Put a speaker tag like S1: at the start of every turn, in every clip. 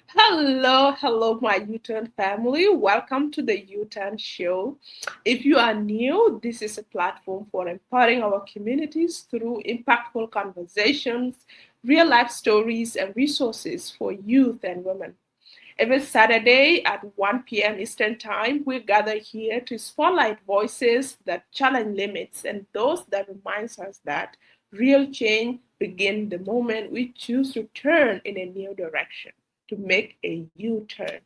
S1: Hello, my U-Turn family. Welcome to the U-Turn show. If you are new, this is a platform for empowering our communities through impactful conversations, real life stories, and resources for youth and women. Every Saturday at 1 p.m. Eastern Time, we gather here to spotlight voices that challenge limits and those that reminds us that real change begins the moment we choose to turn in a new direction, to make a U-turn.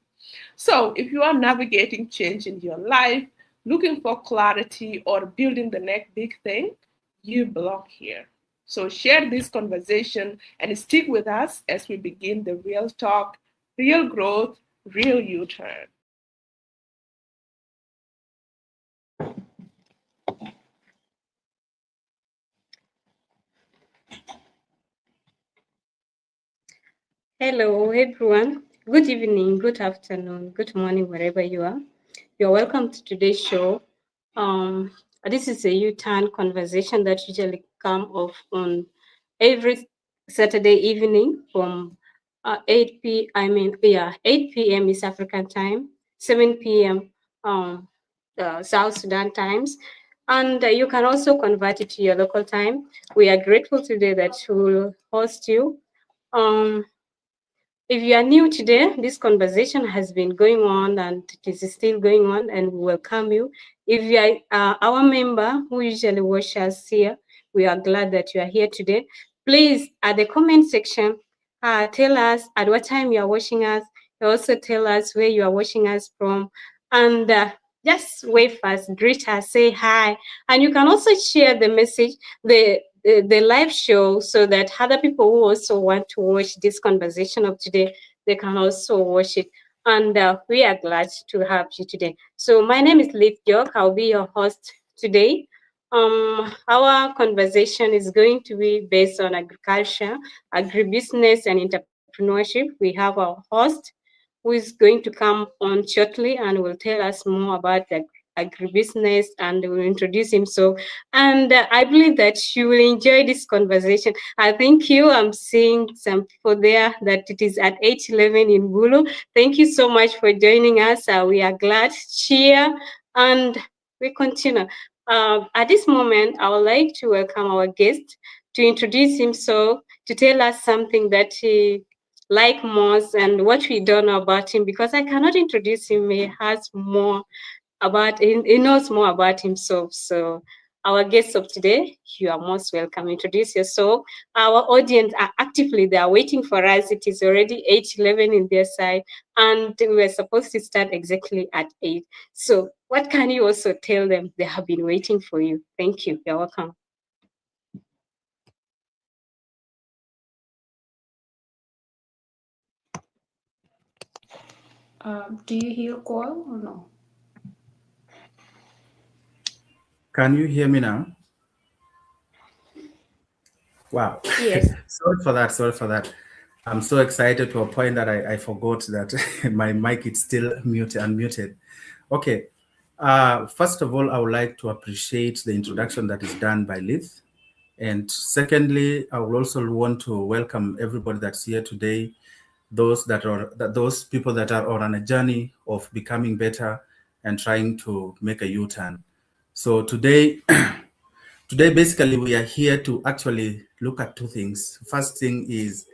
S1: So, if you are navigating change in your life, looking for clarity, or building the next big thing, you belong here. So, share this conversation and stick with us as we begin the real talk, real growth, real U turn.
S2: Hello, everyone. Good evening, good afternoon, good morning, wherever you are. You're welcome to today's show. This is a U-turn conversation that usually come off on every Saturday evening from 8 p.m. East African time, 7 p.m. South Sudan times. And you can also convert it to your local time. We are grateful today that we will host you. Um, if you are new today, this conversation has been going on and it is still going on, and we welcome you. If you are our member who usually watch us here, we are glad that you are here today. Please, at the comment section, tell us at what time you are watching us. Also tell us where you are watching us from, and just wave us, greet us, say hi, and you can also share the message, the live show, so that other people who also want to watch this conversation of today, they can also watch it. And we are glad to have you today. So my name is Liv York. I'll be your host today. Our conversation is going to be based on agriculture, agribusiness, and entrepreneurship. We have our host who is going to come on shortly and will tell us more about the agribusiness and will introduce himself. And I believe that you will enjoy this conversation. I thank you. I'm seeing some people there that it is at 8:11 in Bulu. Thank you so much for joining us. We are glad. Cheer and we continue. At this moment, I would like to welcome our guest to introduce himself, to tell us something that he like most and what we don't know about him, because I cannot introduce him. He has more about, he knows more about himself. So our guests of today, you are most welcome. Introduce yourself. Our audience are actively, they are waiting for us. It is already 8:11 in their side, and we were supposed to start exactly at 8. So what can you also tell them? They have been waiting for you. Thank you. You're welcome.
S3: Do you hear Kuol or no?
S4: Can you hear me now? Wow.
S2: Yes.
S4: Sorry for that. I'm so excited to a point that I forgot that my mic is still unmuted. Okay. First of all, I would like to appreciate the introduction that is done by Liz. And secondly, I would also want to welcome everybody that's here today, those people that are on a journey of becoming better and trying to make a U-turn. So today, basically, we are here to actually look at two things. First thing is,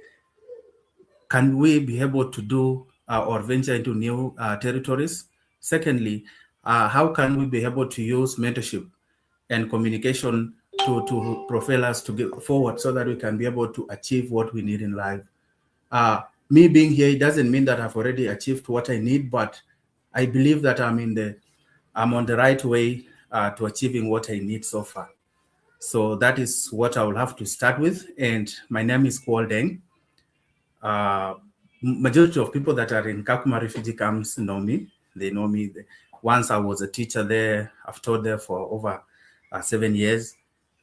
S4: can we be able to do or venture into new territories? Secondly, how can we be able to use mentorship and communication to propel us to get forward so that we can be able to achieve what we need in life? Me being here, it doesn't mean that I've already achieved what I need, but I believe that I'm on the right way to achieving what I need so far. So that is what I will have to start with. And my name is Kuol Deng. Majority of people that are in Kakuma refugee camps know me. They know me. Once I was a teacher there. I've taught there for over 7 years.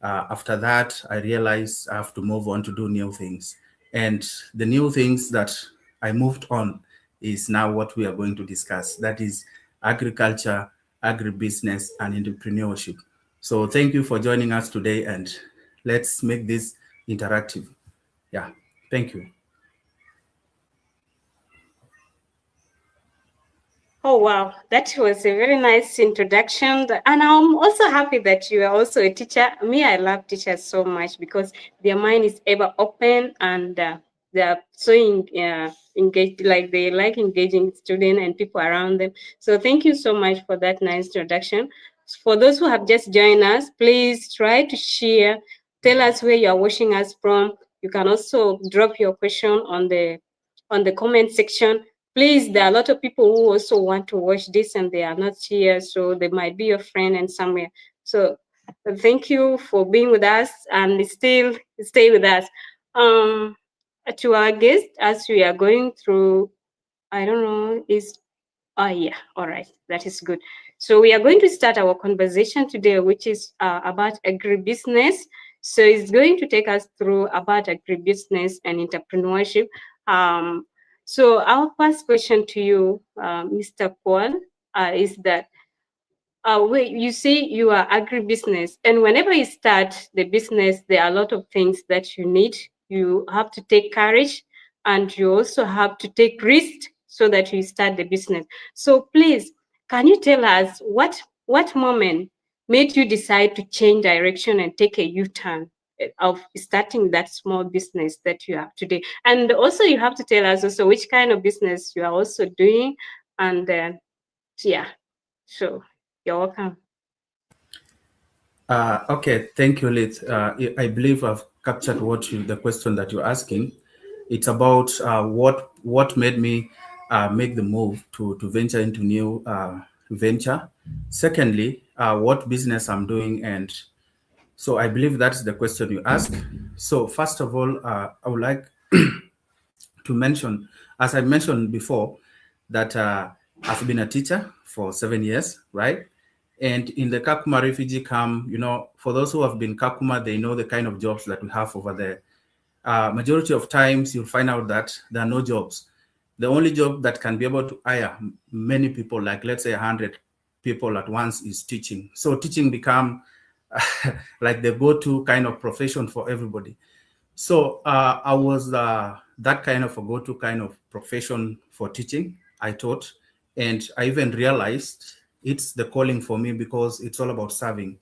S4: After that, I realized I have to move on to do new things. And the new things that I moved on is now what we are going to discuss. That is agriculture, agribusiness, and entrepreneurship. So thank you for joining us today, and let's make this interactive. Yeah, thank you.
S2: Oh, wow. That was a very nice introduction. And I'm also happy that you are also a teacher. Me, I love teachers so much because their mind is ever open and they're so engaged, like they like engaging students and people around them. So thank you so much for that nice introduction. For those who have just joined us, please try to share. Tell us where you are watching us from. You can also drop your question on the comment section. Please, there are a lot of people who also want to watch this and they are not here, so they might be your friend and somewhere. So thank you for being with us and still stay with us. To our guest, as we are going through, I don't know, is yeah, all right, that is good. So we are going to start our conversation today, which is about agribusiness. So it's going to take us through about agribusiness and entrepreneurship. Um, so our first question to you, Mr. Kuol, is that wait, you say you are agribusiness, and whenever you start the business, there are a lot of things that you need. You have to take courage, and you also have to take risk so that you start the business. So please, can you tell us what moment made you decide to change direction and take a U-turn of starting that small business that you have today? And also, you have to tell us also which kind of business you are also doing, and yeah. So you're welcome.
S4: Okay, thank you, Lith. I believe I've captured the question that you're asking. It's about what made me make the move to venture into new venture. Secondly, what business I'm doing, and so I believe that's the question you ask. So first of all, I would like to mention, as I mentioned before, that I've been a teacher for 7 years, right? And in the Kakuma refugee camp, for those who have been Kakuma, they know the kind of jobs that we have over there. Majority of times, you'll find out that there are no jobs. The only job that can be able to hire many people, like let's say 100 people at once, is teaching. So teaching become like the go-to kind of profession for everybody. So I was that kind of a go-to kind of profession for teaching, I taught. And I even realized it's the calling for me because it's all about serving.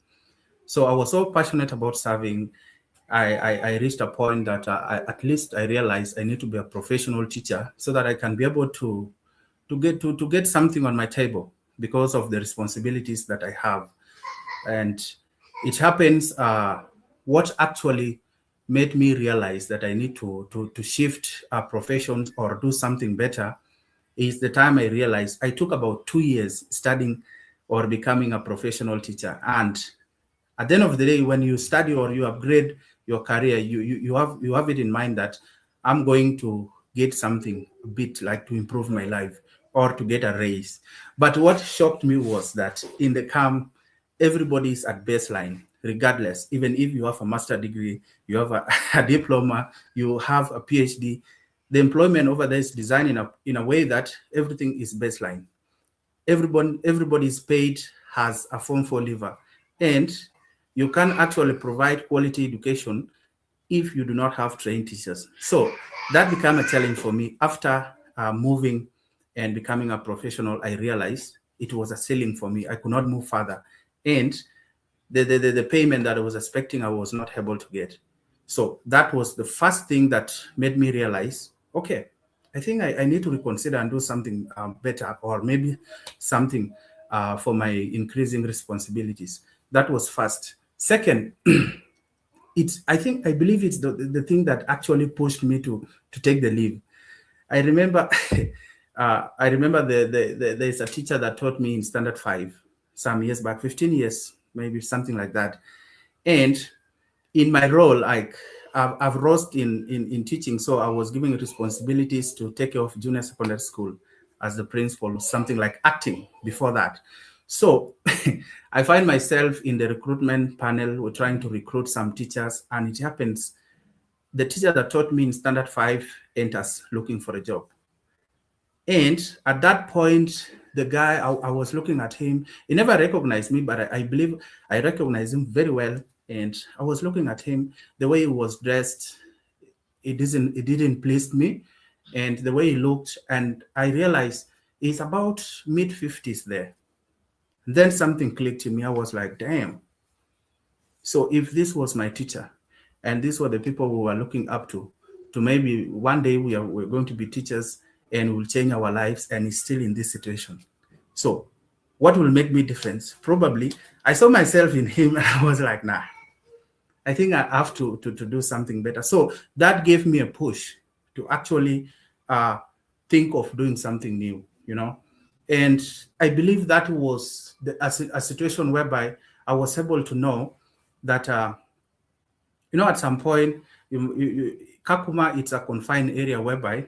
S4: So I was so passionate about serving. I reached a point that at least I realized I need to be a professional teacher so that I can be able to get something on my table because of the responsibilities that I have. And it happens, what actually made me realize that I need to shift professions or do something better is the time I realized I took about 2 years studying or becoming a professional teacher. And at the end of the day, when you study or you upgrade your career, you have it in mind that I'm going to get something a bit like to improve my life or to get a raise. But what shocked me was that in the camp, everybody is at baseline, regardless. Even if you have a master's degree, you have a diploma, you have a PhD, the employment over there is designed in a way that everything is baseline. Everybody is paid has a form for lever, and you can actually provide quality education if you do not have trained teachers. So that became a challenge for me. After moving and becoming a professional, I realized it was a ceiling for me. I could not move further, and the payment that I was expecting, I was not able to get. So that was the first thing that made me realize, okay, I think I need to reconsider and do something better, or maybe something for my increasing responsibilities. That was first. Second, I believe it's the thing that actually pushed me to take the leave. I remember there's a teacher that taught me in standard 5 some years back, 15 years, maybe something like that. And in my role, like I've rose in teaching, so I was given responsibilities to take care of junior secondary school as the principal, something like acting before that. So I find myself in the recruitment panel. We're trying to recruit some teachers, and it happens the teacher that taught me in standard 5 enters looking for a job. And at that point, the guy, I was looking at him. He never recognized me, but I believe I recognized him very well. And I was looking at him, the way he was dressed, it didn't please me. And the way he looked, and I realized is about mid-50s there. Then something clicked in me. I was like, damn. So if this was my teacher, and these were the people we were looking up to maybe one day we're going to be teachers and we'll change our lives, and he's still in this situation. So what will make me difference? Probably I saw myself in him and I was like, nah, I think I have to do something better. So that gave me a push to actually think of doing something new, And I believe that was a situation whereby I was able to know that, at some point, Kakuma, it's a confined area whereby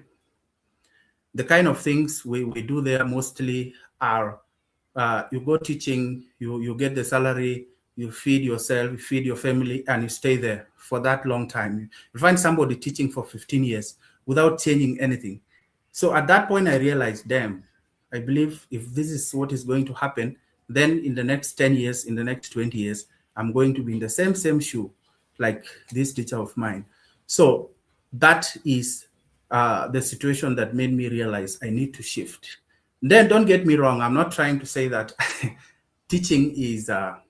S4: the kind of things we do there mostly are you go teaching, you get the salary, you feed yourself, you feed your family, and you stay there for that long time. You find somebody teaching for 15 years without changing anything. So at that point, I realized, damn, I believe if this is what is going to happen, then in the next 10 years, in the next 20 years, I'm going to be in the same shoe like this teacher of mine. So that is the situation that made me realize I need to shift. Then don't get me wrong, I'm not trying to say that teaching is, I'm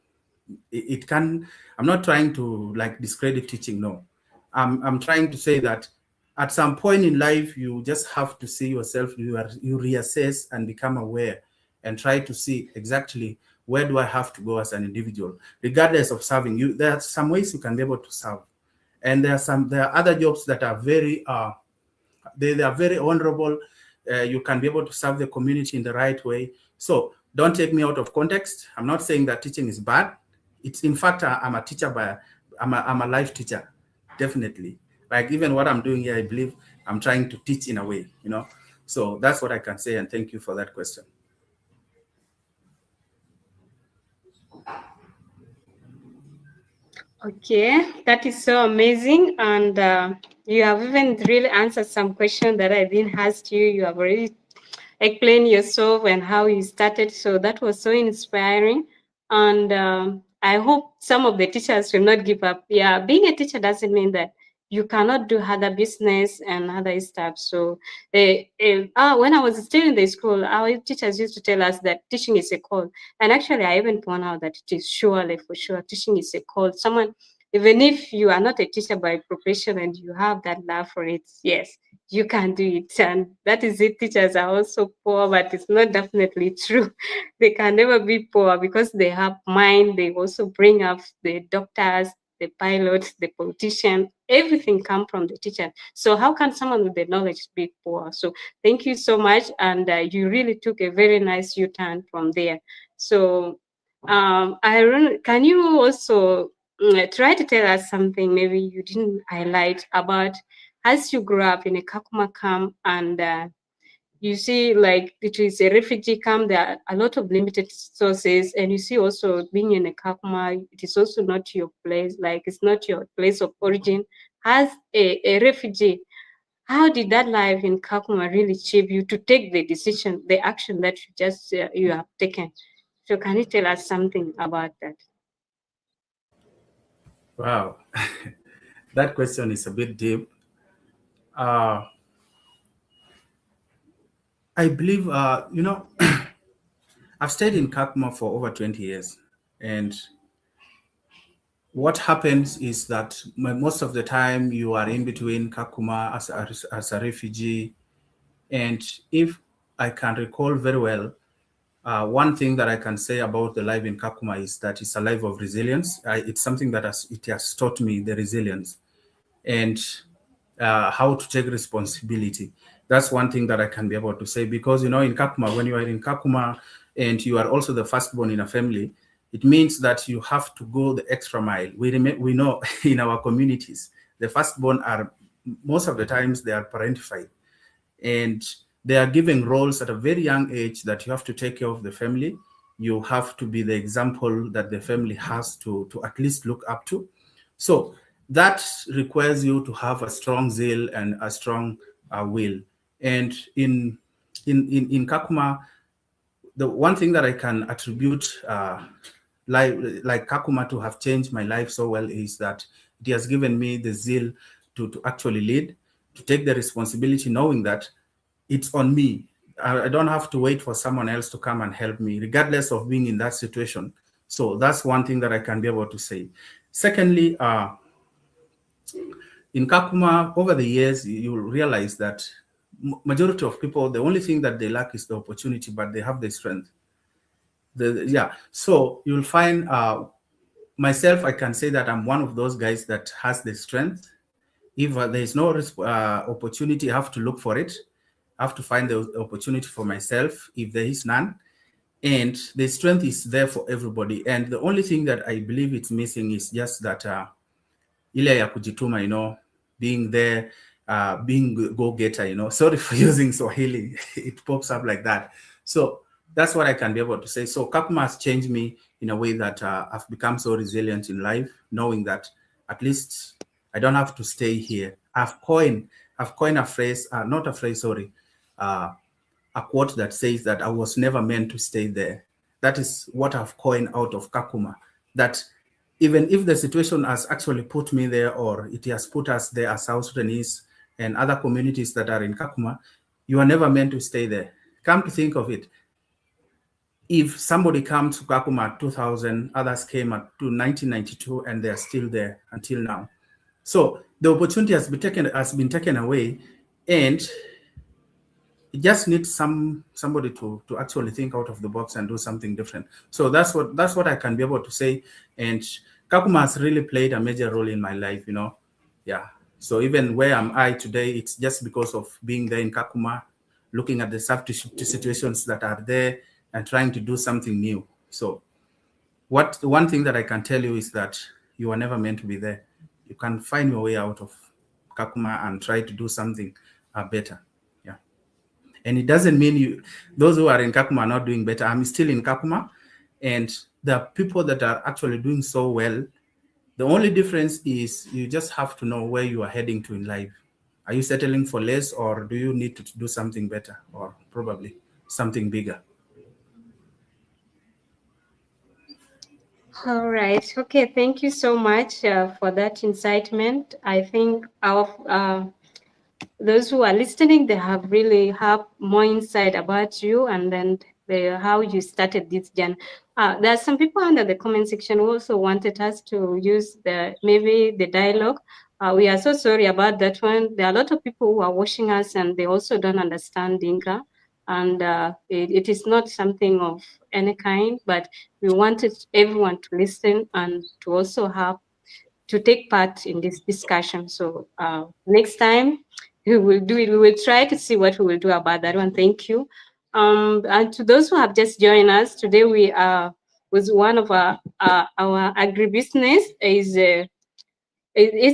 S4: not trying to like discredit teaching, no. I'm trying to say that at some point in life, you just have to see yourself, you reassess and become aware and try to see exactly where do I have to go as an individual, regardless of serving. There are some ways you can be able to serve. And there are other jobs that are very, they are very honorable. You can be able to serve the community in the right way. So don't take me out of context. I'm not saying that teaching is bad. It's, in fact, I'm a teacher, I'm a life teacher, definitely. Like even what I'm doing here, I believe I'm trying to teach in a way, So that's what I can say, and thank you for that question.
S2: Okay, that is so amazing. And you have even really answered some questions that I didn't ask you. You have already explained yourself and how you started. So that was so inspiring. And I hope some of the teachers will not give up. Yeah, being a teacher doesn't mean that you cannot do other business and other stuff. So when I was still in the school, our teachers used to tell us that teaching is a call. And actually, I even point out that it is surely, for sure, teaching is a call. Someone, even if you are not a teacher by profession and you have that love for it, yes, you can do it. And that is it. Teachers are also poor, but it's not definitely true. They can never be poor because they have mind. They also bring up the doctors, the pilots, the politician, everything come from the teacher. So how can someone with the knowledge be poor? So thank you so much. And you really took a very nice U-turn from there. So can you also try to tell us something maybe you didn't highlight about as you grow up in a Kakuma camp and you see like it is a refugee camp, there are a lot of limited sources, and you see also being in a Kakuma, it is also not your place, like it's not your place of origin. As a refugee, how did that life in Kakuma really shape you to take the decision, the action that you just you have taken? So can you tell us something about that?
S4: Wow, that question is a bit deep. I believe, I've stayed in Kakuma for over 20 years. And what happens is that most of the time you are in between Kakuma as a refugee. And if I can recall very well, one thing that I can say about the life in Kakuma is that it's a life of resilience. It's something that it has taught me the resilience and how to take responsibility. That's one thing that I can be able to say, because, in Kakuma, when you are in Kakuma and you are also the firstborn in a family, it means that you have to go the extra mile. We know in our communities, the firstborn are, most of the times, they are parentified. And they are given roles at a very young age that you have to take care of the family. You have to be the example that the family has to at least look up to. So that requires you to have a strong zeal and a strong will. And in Kakuma, the one thing that I can attribute like Kakuma to have changed my life so well is that it has given me the zeal to actually lead, to take the responsibility, knowing that it's on me. I don't have to wait for someone else to come and help me, regardless of being in that situation. So that's one thing that I can be able to say. Secondly, in Kakuma, over the years, you will realize that majority of people, the only thing that they lack is the opportunity, but they have the strength. So you'll find myself, I can say that I'm one of those guys that has the strength. If there is no opportunity, I have to look for it. I have to find the opportunity for myself if there is none. And the strength is there for everybody. And the only thing that I believe it's missing is just that ile ya kujituma, being there, being go-getter, Sorry for using Swahili. It pops up like that. So that's what I can be able to say. So Kakuma has changed me in a way that I've become so resilient in life, knowing that at least I don't have to stay here. I've coined a phrase, not a phrase, sorry, a quote that says that I was never meant to stay there. That is what I've coined out of Kakuma, that even if the situation has actually put me there, or it has put us there as South Sudanese and other communities that are in Kakuma, you are never meant to stay there. Come to think of it, if somebody comes to Kakuma 2000, others came to 1992, and they're still there until now. So the opportunity has been taken away, and it just needs somebody to actually think out of the box and do something different. So that's what I can be able to say. And Kakuma has really played a major role in my life, Yeah. So even where am I today, it's just because of being there in Kakuma, looking at the situations that are there and trying to do something new. So one thing that I can tell you is that you are never meant to be there. You can find your way out of Kakuma and try to do something better. Yeah. And it doesn't mean those who are in Kakuma are not doing better. I'm still in Kakuma, and the people that are actually doing so well, the only difference is you just have to know where you are heading to in life. Are you settling for less, or do you need to do something better, or probably something bigger?
S2: All right. Okay. Thank you so much for that incitement. I think those who are listening, they have more insight about you, and then how you started this journey. There are some people under the comment section who also wanted us to use maybe the dialogue. We are so sorry about that one. There are a lot of people who are watching us, and they also don't understand Dinka. And it is not something of any kind, but we wanted everyone to listen and to also to take part in this discussion. So next time we will do it. We will try to see what we will do about that one. Thank you. And to those who have just joined us today, we are with one of our agribusiness. His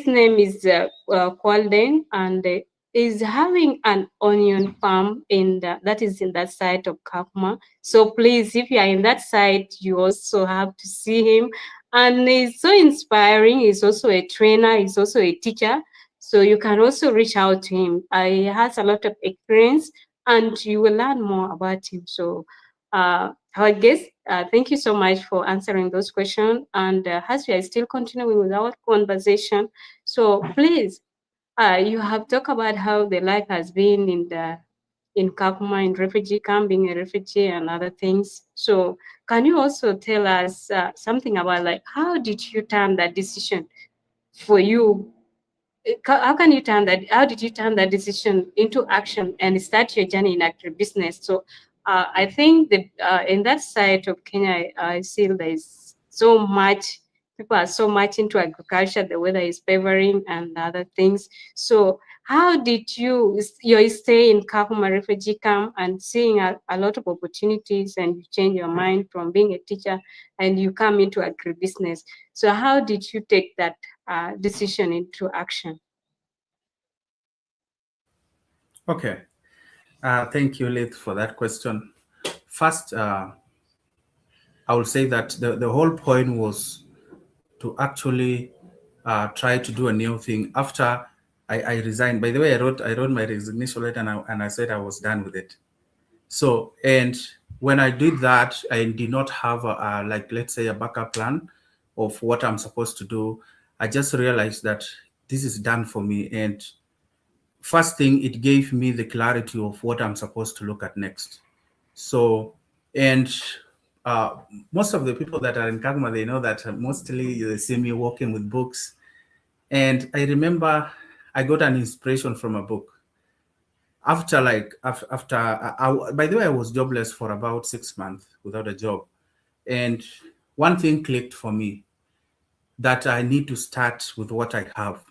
S2: name is Kuol Deng, and is having an onion farm that is in that side of Kakuma. So please, if you are in that side, you also have to see him. And he's so inspiring. He's also a trainer. He's also a teacher. So you can also reach out to him. He has a lot of experience, and you will learn more about him. So our guest, thank you so much for answering those questions. And as we are still continuing with our conversation, so please, you have talked about how the life has been in Kakuma, in refugee camp, being a refugee and other things. So can you also tell us something about how did you turn that decision for you? How can you turn that? How did you turn that decision into action and start your journey in agribusiness? So I think that in that side of Kenya, I see there is so much. People are so much into agriculture. The weather is favoring and other things. So how did your stay in Kakuma refugee camp and seeing a lot of opportunities, and you change your mind from being a teacher and you come into agribusiness? So how did you take that decision into action?
S4: Okay. Thank you, Lith, for that question. First, I will say that the whole point was to actually try to do a new thing after I resigned. By the way, I wrote my resignation letter, and I said I was done with it. So, and when I did that, I did not have let's say a backup plan of what I'm supposed to do. I just realized that this is done for me. And first thing, it gave me the clarity of what I'm supposed to look at next. So, and most of the people that are in Kakuma, they know that mostly they see me walking with books. And I remember I got an inspiration from a book. After by the way, I was jobless for about 6 months without a job. And one thing clicked for me, that I need to start with what I have.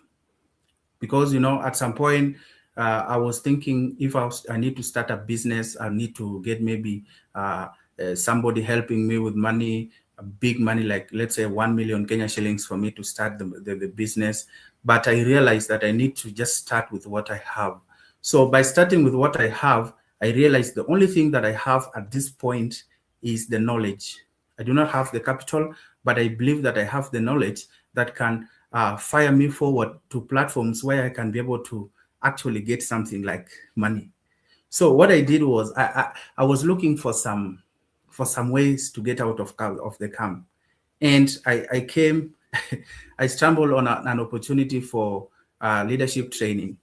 S4: Because, at some point, I was thinking, if I need to start a business, I need to get maybe somebody helping me with money, big money, like let's say 1 million Kenya shillings for me to start the business. But I realized that I need to just start with what I have. So by starting with what I have, I realized the only thing that I have at this point is the knowledge. I do not have the capital, but I believe that I have the knowledge that can fire me forward to platforms where I can be able to actually get something like money. So what I did was I was looking for some ways to get out of the camp, and I came. I stumbled on an opportunity for leadership training.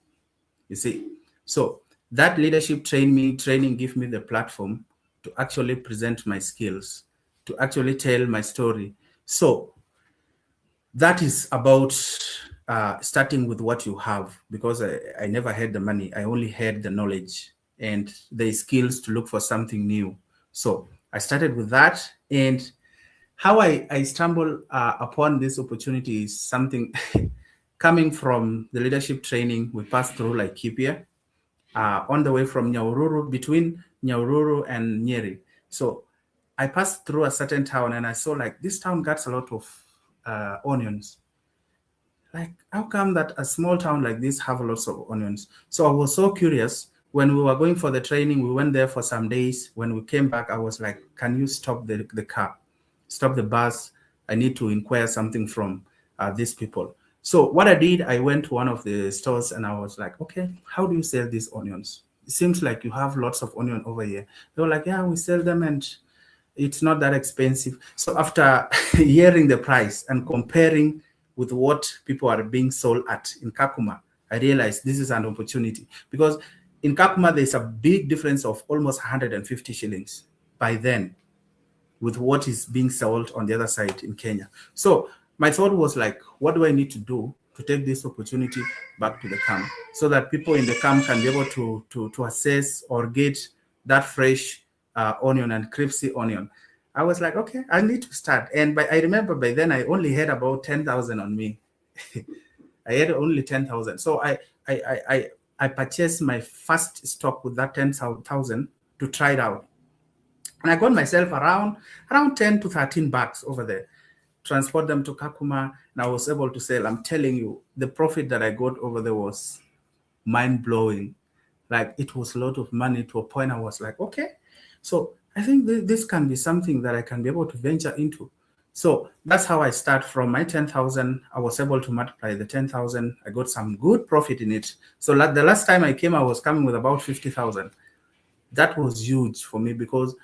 S4: You see, so that leadership training gave me the platform to actually present my skills, to actually tell my story. So that is about starting with what you have, because I never had the money. I only had the knowledge and the skills to look for something new. So I started with that. And how I stumbled upon this opportunity is something coming from the leadership training. We passed through Laikipia on the way from Nyahururu, between Nyahururu and Nyeri. So I passed through a certain town and I saw like this town gets a lot of onions. Like, how come that a small town like this have lots of onions? So I was so curious. When we were going for the training, we went there for some days. When we came back, I was like, can you stop the car, stop the bus? I need to inquire something from these people. So what I did, I went to one of the stores and I was like, okay, how do you sell these onions? It seems like you have lots of onion over here. They were like, yeah, we sell them and it's not that expensive. So after hearing the price and comparing with what people are being sold at in Kakuma, I realized this is an opportunity, because in Kakuma, there's a big difference of almost 150 shillings by then with what is being sold on the other side in Kenya. So my thought was like, what do I need to do to take this opportunity back to the camp so that people in the camp can be able to assess or get that fresh onion and crispy onion. I was like, okay, I need to start. And I remember by then I only had about 10,000 on me. I had only 10,000. So I purchased my first stock with that 10,000 to try it out. And I got myself around 10 to 13 bucks over there, transport them to Kakuma, and I was able to sell. I'm telling you, the profit that I got over there was mind-blowing. Like, it was a lot of money to a point I was like, okay, so I think this can be something that I can be able to venture into. So that's how I start from my 10,000. I was able to multiply the 10,000. I got some good profit in it. So like the last time I came, I was coming with about 50,000. That was huge for me because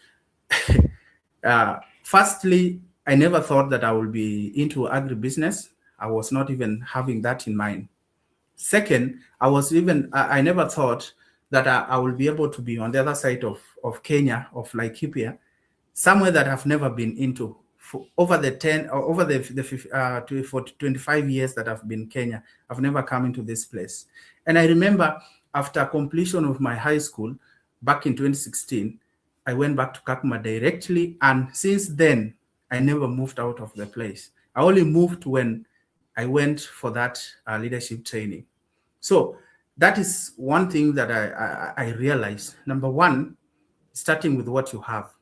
S4: firstly, I never thought that I would be into agribusiness. I was not even having that in mind. Second, I never thought that I will be able to be on the other side of Kenya, of Laikipia, somewhere that I've never been into. For over the 25 years that I've been in Kenya, I've never come into this place. And I remember after completion of my high school back in 2016, I went back to Kakuma directly. And since then, I never moved out of the place. I only moved when I went for that leadership training. So that is one thing that I realized. Number one, starting with what you have.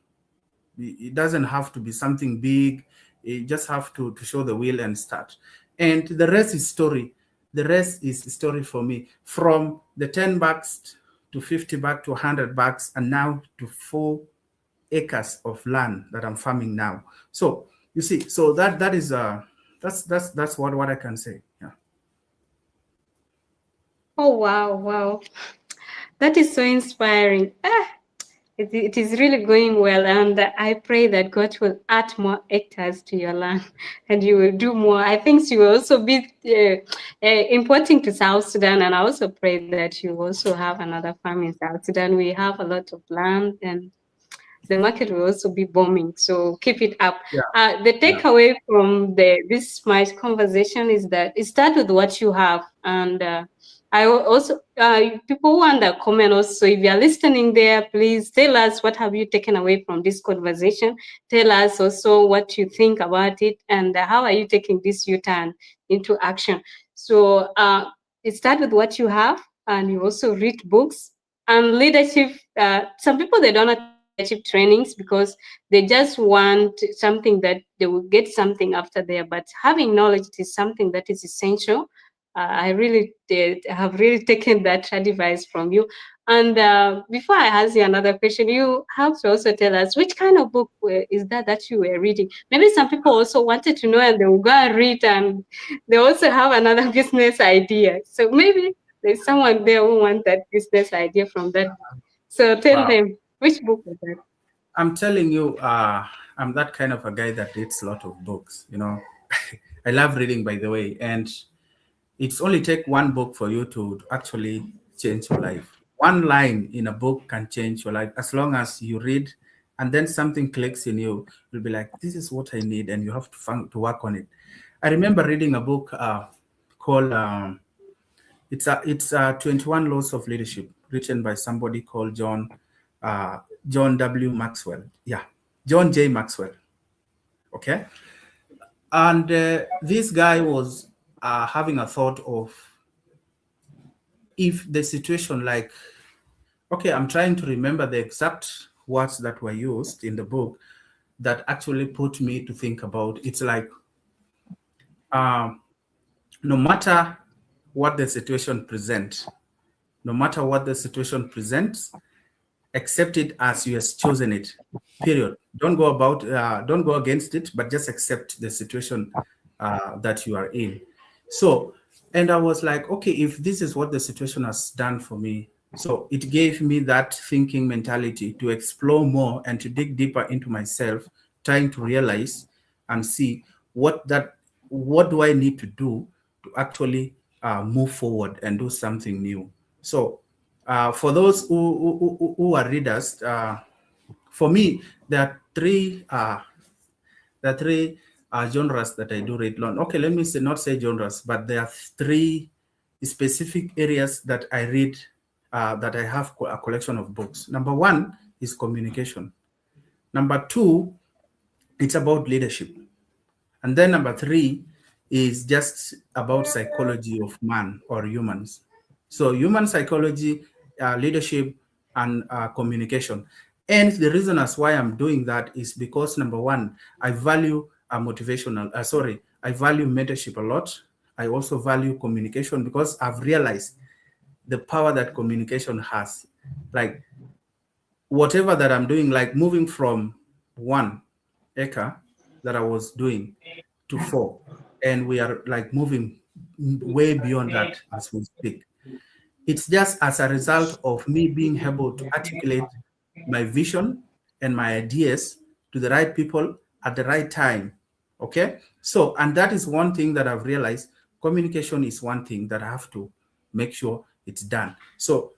S4: It doesn't have to be something big. You just have to show the will and start. And the rest is story. The rest is story for me. From the 10 bucks to 50 bucks to 100 bucks, and now to 4 acres of land that I'm farming now. So you see, so that is that's what I can say. Yeah.
S2: Oh wow, wow. That is so inspiring. It is really going well, and I pray that God will add more hectares to your land, and you will do more. I think you will also be importing to South Sudan, and I also pray that you also have another farm in South Sudan. We have a lot of land, and the market will also be booming. So keep it up.
S4: Yeah.
S2: The
S4: Yeah.
S2: takeaway from this my conversation is that it starts with what you have, and I also people who want to comment also. If you are listening there, please tell us what have you taken away from this conversation. Tell us also what you think about it, and how are you taking this U-turn into action. So it starts with what you have, and you also read books and leadership. Some people, they don't attend leadership trainings because they just want something that they will get something after there. But having knowledge is something that is essential. I really have really taken that advice from you. And before I ask you another question, you have to also tell us which kind of book is that you were reading. Maybe some people also wanted to know, and they will go and read, and they also have another business idea. So maybe there's someone there who wants that business idea from that. So tell
S4: Wow.
S2: them, which book was that?
S4: I'm telling you, I'm that kind of a guy that reads a lot of books. I love reading, by the way, and it's only take one book for you to actually change your life. One line in a book can change your life as long as you read, and then something clicks in you. You'll be like, "This is what I need," and you have to work on it. I remember reading a book called it's 21 Laws of Leadership, written by somebody called John W. Maxwell. Yeah, John J. Maxwell. Okay. And this guy was having a thought of, if the situation, like, okay, I'm trying to remember the exact words that were used in the book that actually put me to think about. It's like, no matter what the situation presents, accept it as you have chosen it. Period. Don't go against it, but just accept the situation that you are in. So, and I was like, okay, if this is what the situation has done for me, so it gave me that thinking mentality to explore more and to dig deeper into myself, trying to realize and see what do I need to do to actually move forward and do something new. So for those who are readers, for me, there are three genres that I do read. Okay, let me not say genres, but there are three specific areas that I read, that I have a collection of books. Number one is communication. Number two, it's about leadership. And then number three is just about psychology of man or humans. So human psychology, leadership, and communication. And the reason as why I'm doing that is because, number one, I value I value mentorship a lot. I also value communication because I've realized the power that communication has. Like, whatever that I'm doing, like moving from 1 acre that I was doing to 4, and we are like moving way beyond that as we speak. It's just as a result of me being able to articulate my vision and my ideas to the right people at the right time. Okay. So, and that is one thing that I've realized. Communication is one thing that I have to make sure it's done. So,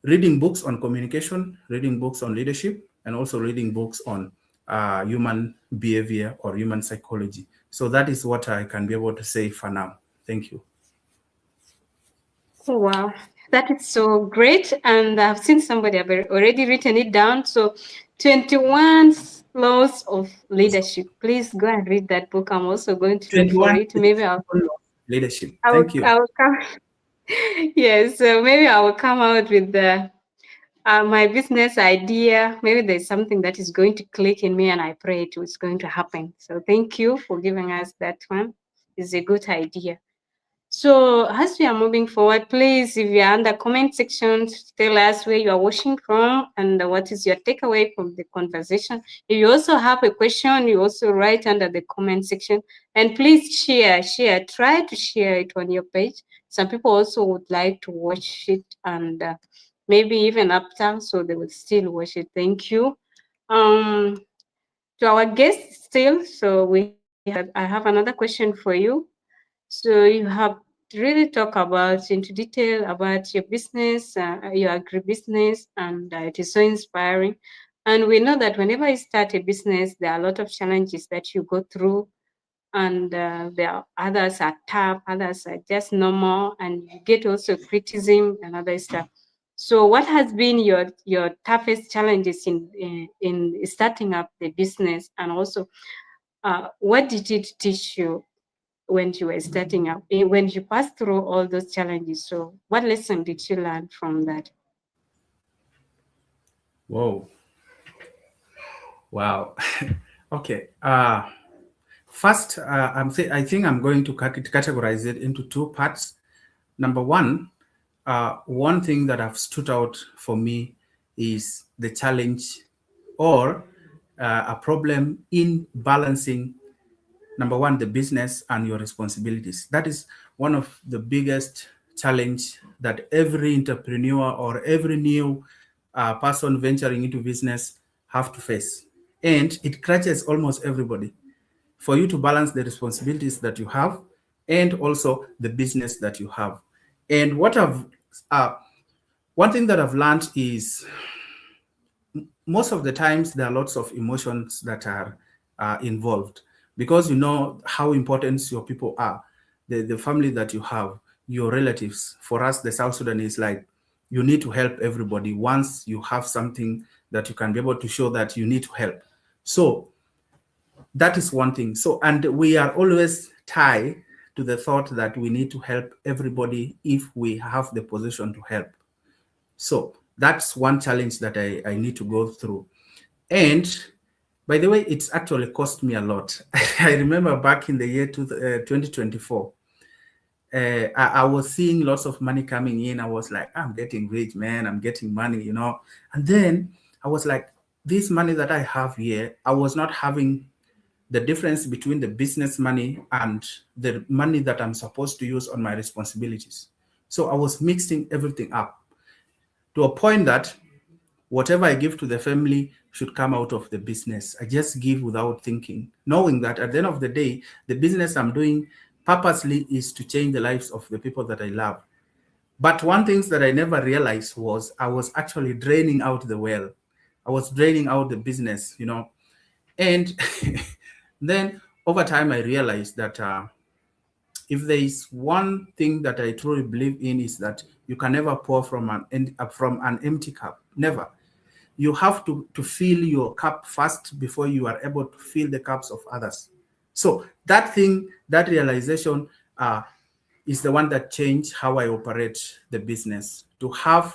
S4: reading books on communication, reading books on leadership, and also reading books on human behavior or human psychology. So that is what I can be able to say for now. Thank you.
S2: Oh, wow, that is so great. And I've seen somebody have already written it down. So 21 Laws of Leadership. Please go and read that book. I'm also going to look for it. Maybe
S4: leadership. Thank you.
S2: I will come. Yes, so maybe I will come out with my business idea. Maybe there's something that is going to click in me, and I pray it is going to happen. So thank you for giving us that one. It's a good idea. So as we are moving forward, please, if you are in the comment section, tell us where you are watching from and what is your takeaway from the conversation. If you also have a question, you also write under the comment section. And please share, try to share it on your page. Some people also would like to watch it and maybe even after, so they will still watch it. Thank you. Um, to our guests still, so I have another question for you. So you have really talked about into detail about your business, your agribusiness, and it is so inspiring. And we know that whenever you start a business, there are a lot of challenges that you go through, and there are others are tough, others are just normal, and you get also criticism and other stuff. So, what has been your toughest challenges in starting up the business, and also what did it teach you when you were starting up, when you passed through all those challenges? So what lesson did you learn from that?
S4: Whoa. Wow. Okay. First, I think I'm going to categorize it into two parts. Number one, one thing that have stood out for me is the challenge or a problem in balancing, number one, the business and your responsibilities. That is one of the biggest challenge that every entrepreneur or every new person venturing into business have to face. And it crutches almost everybody for you to balance the responsibilities that you have and also the business that you have. And one thing that I've learned is most of the times there are lots of emotions that are involved because you know how important your people are, the family that you have, your relatives. For us, the South Sudanese, like you need to help everybody once you have something that you can be able to show that you need to help. So that is one thing. So, and we are always tied to the thought that we need to help everybody if we have the position to help. So that's one challenge that I need to go through. And by the way, it's actually cost me a lot. I remember back in the year 2024, I was seeing lots of money coming in. I was like, I'm getting rich, man. I'm getting money, you know. And then I was like, this money that I have here, I was not having the difference between the business money and the money that I'm supposed to use on my responsibilities. So I was mixing everything up to a point that whatever I give to the family should come out of the business. I just give without thinking, knowing that at the end of the day, the business I'm doing purposely is to change the lives of the people that I love. But one thing that I never realized was I was actually draining out the well. I was draining out the business, you know. And then over time, I realized that if there is one thing that I truly believe in is that you can never pour from an empty cup. Never. You have to fill your cup first before you are able to fill the cups of others. So that thing, that realization is the one that changed how I operate the business, to have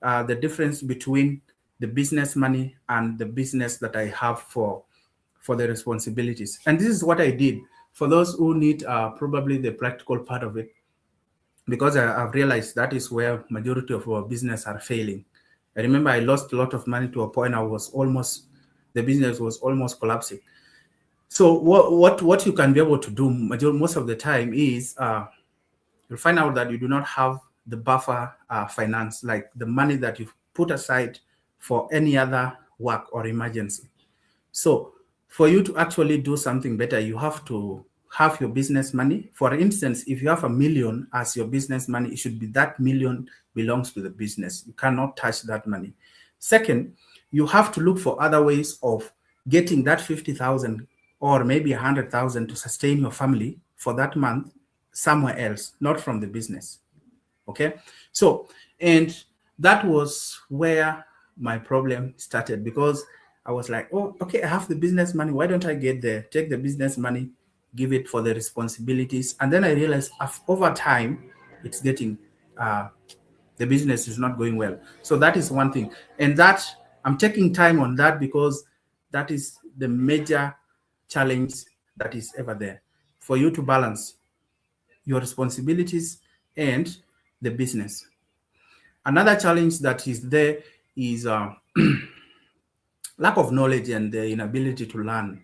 S4: the difference between the business money and the business that I have for the responsibilities. And this is what I did. For those who need probably the practical part of it, because I've realized that is where majority of our business are failing. I remember I lost a lot of money to a point the business was almost collapsing. So what you can be able to do most of the time is you'll find out that you do not have the buffer finance, like the money that you've put aside for any other work or emergency. So for you to actually do something better, you have to have your business money. For instance, if you have $1 million as your business money, it should be that $1 million belongs to the business. You cannot touch that money. Second, you have to look for other ways of getting that 50,000 or maybe 100,000 to sustain your family for that month somewhere else, not from the business. Okay. So, and that was where my problem started, because I was like, oh, okay, I have the business money. Why don't I take the business money, give it for the responsibilities? And then I realized over time, it's getting, the business is not going well. So that is one thing. And that I'm taking time on that because that is the major challenge that is ever there for you to balance your responsibilities and the business. Another challenge that is there is lack of knowledge and the inability to learn,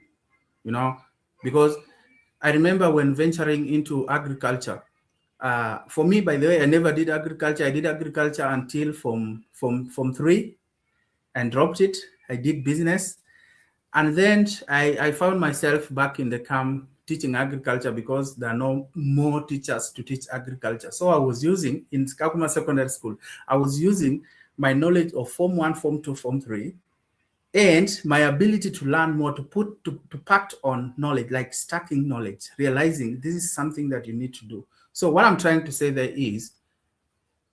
S4: you know, because I remember when venturing into agriculture, For me, by the way, I never did agriculture. I did agriculture until from 3 and dropped it. I did business. And then I found myself back in the camp teaching agriculture because there are no more teachers to teach agriculture. So I was using, in Kakuma Secondary School, I was using my knowledge of Form 1, Form 2, Form 3, and my ability to learn more, to pack on knowledge, like stacking knowledge, realizing this is something that you need to do. So what I'm trying to say there is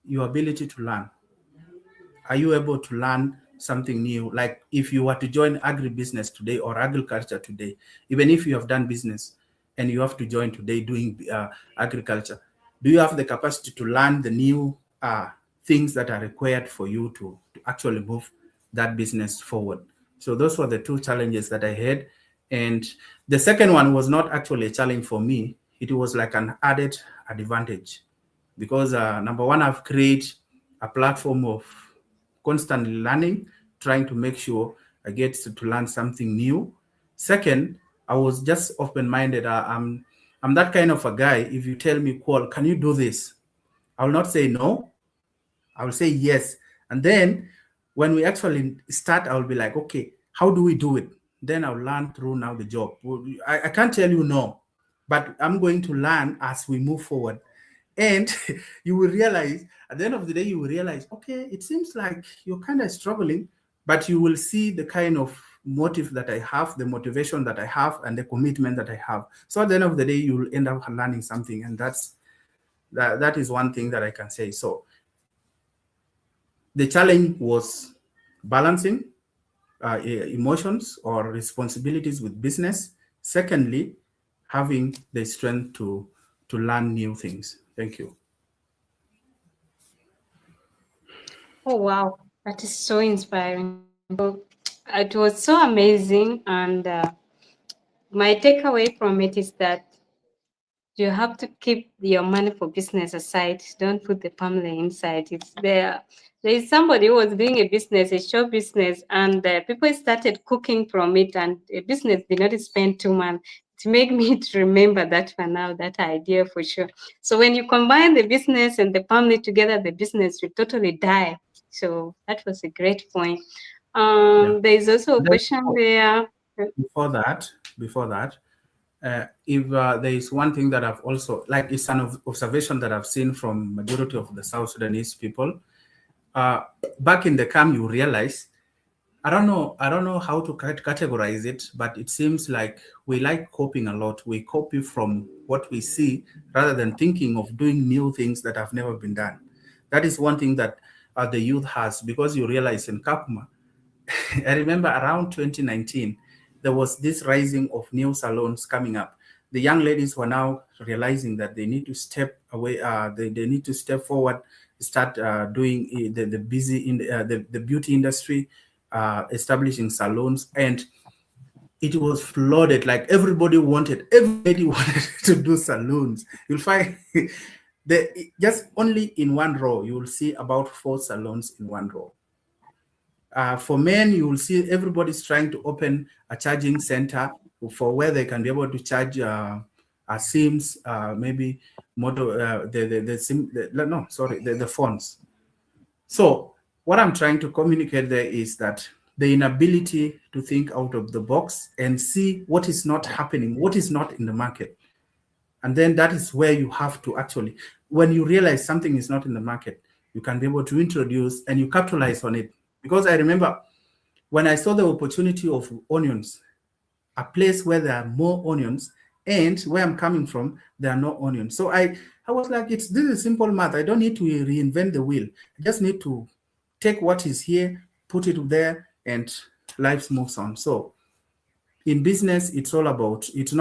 S4: your ability to learn. Are you able to learn something new? Like if you were to join agribusiness today or agriculture today, even if you have done business and you have to join today doing agriculture, do you have the capacity to learn the new things that are required for you to actually move that business forward? So those were the two challenges that I had. And the second one was not actually a challenge for me. It was like an added advantage because number one, I've created a platform of constantly learning, trying to make sure I get to learn something new. Second, I was just open-minded. I'm that kind of a guy. If you tell me, Kuol, can you do this? I will not say no. I will say yes. And then when we actually start, I will be like, okay, how do we do it? Then I'll learn through now the job. I can't tell you no, but I'm going to learn as we move forward. And you will realize, at the end of the day, you will realize, okay, it seems like you're kind of struggling, but you will see the kind of motive that I have, the motivation that I have, and the commitment that I have. So at the end of the day, you will end up learning something. And that is one thing that I can say. So the challenge was balancing emotions or responsibilities with business. Secondly, having the strength to learn new things. Thank you.
S2: Oh, wow. That is so inspiring. It was so amazing. And my takeaway from it is that you have to keep your money for business aside. Don't put the family inside. It's there. There is somebody who was doing a business, a show business, and people started cooking from it, and a business did not spend 2 months. To make me to remember that for now, that idea for sure. So when you combine the business and the family together, the business will totally die. So that was a great point. There is also a question there.
S4: Before that, if there is one thing that I've also, like it's an observation that I've seen from majority of the South Sudanese people, back in the camp, you realize, I don't know how to categorize it, but it seems like we like copying a lot. We copy from what we see rather than thinking of doing new things that have never been done. That is one thing that the youth has, because you realize in Kakuma, I remember around 2019, there was this rising of new salons coming up. The young ladies were now realizing that they need to step away, they need to step forward, start doing the beauty industry, establishing salons, and it was flooded. Like everybody wanted to do salons. You'll find just only in one row, you will see about 4 salons in one row. For men, you will see everybody's trying to open a charging center for where they can be able to charge SIMs, maybe the phones. So what I'm trying to communicate there is that the inability to think out of the box and see what is not happening, what is not in the market. And then that is where you have to actually, when you realize something is not in the market, you can be able to introduce and you capitalize on it. Because I remember when I saw the opportunity of onions, a place where there are more onions, and where I'm coming from, there are no onions. So I was like, this is simple math. I don't need to reinvent the wheel. I just need to take what is here, put it there, and life moves on. So in business, it's not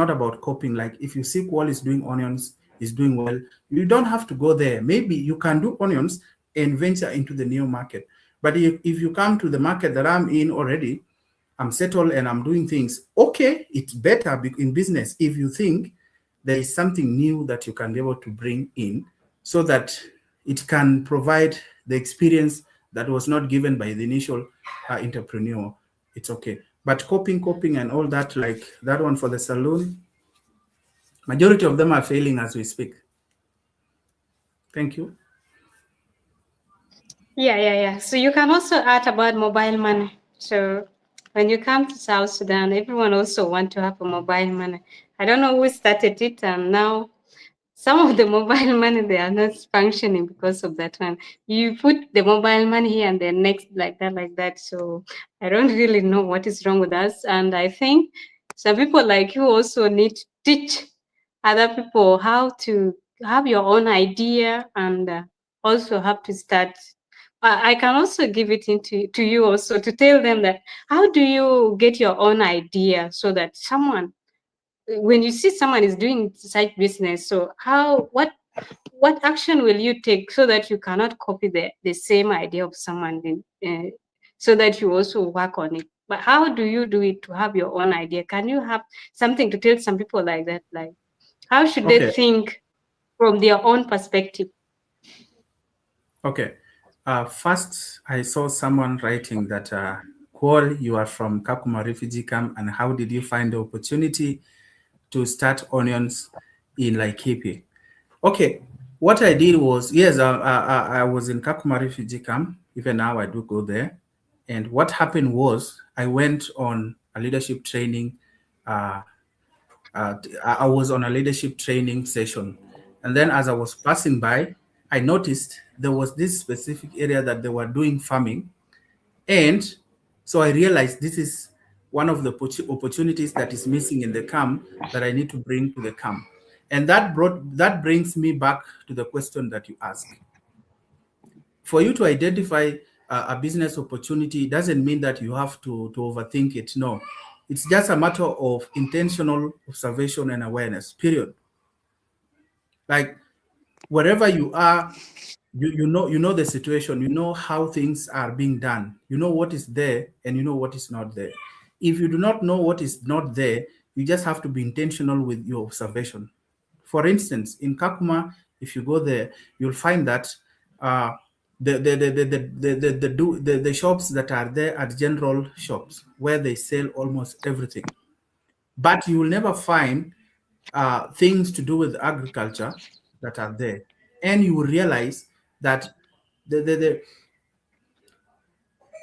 S4: about copying. Like if you see Kuol is doing onions, is doing well, you don't have to go there. Maybe you can do onions and venture into the new market. But if you come to the market that I'm in already, I'm settled and I'm doing things, okay, it's better in business if you think there is something new that you can be able to bring in so that it can provide the experience that was not given by the initial entrepreneur. It's okay. But copying and all that, like that one for the saloon, majority of them are failing as we speak. Thank you.
S2: Yeah. So you can also add about mobile money. So when you come to South Sudan, everyone also want to have a mobile money. I don't know who started it, and now some of the mobile money they are not functioning because of that one. You put the mobile money here and then next like that. So I don't really know what is wrong with us, and I think some people like you also need to teach other people how to have your own idea and also have to start. I can also give it into to you also to tell them that how do you get your own idea so that someone when you see someone is doing such business, so what action will you take so that you cannot copy the same idea of someone so that you also work on it? But how do you do it to have your own idea? Can you have something to tell some people like that, like how should they
S4: Okay.
S2: think from their own perspective?
S4: Okay. First, I saw someone writing that, Kuol, you are from Kakuma refugee camp, and how did you find the opportunity to start onions in Laikipia? Okay, what I did was, yes, I was in Kakuma refugee camp. Even now, I do go there. And what happened was, I went on a leadership training. Uh, I was on a leadership training session. And then as I was passing by, I noticed there was this specific area that they were doing farming. And so I realized this is one of the opportunities that is missing in the camp that I need to bring to the camp. And that brings me back to the question that you asked. For you to identify a business opportunity doesn't mean that you have to overthink it. No, it's just a matter of intentional observation and awareness, period. Like wherever you are, you know the situation, you know how things are being done, you know what is there and you know what is not there. If you do not know what is not there, you just have to be intentional with your observation. For instance, in Kakuma, if you go there, you'll find that uh, the shops that are there are general shops where they sell almost everything, but you will never find things to do with agriculture that are there. And you will realize that the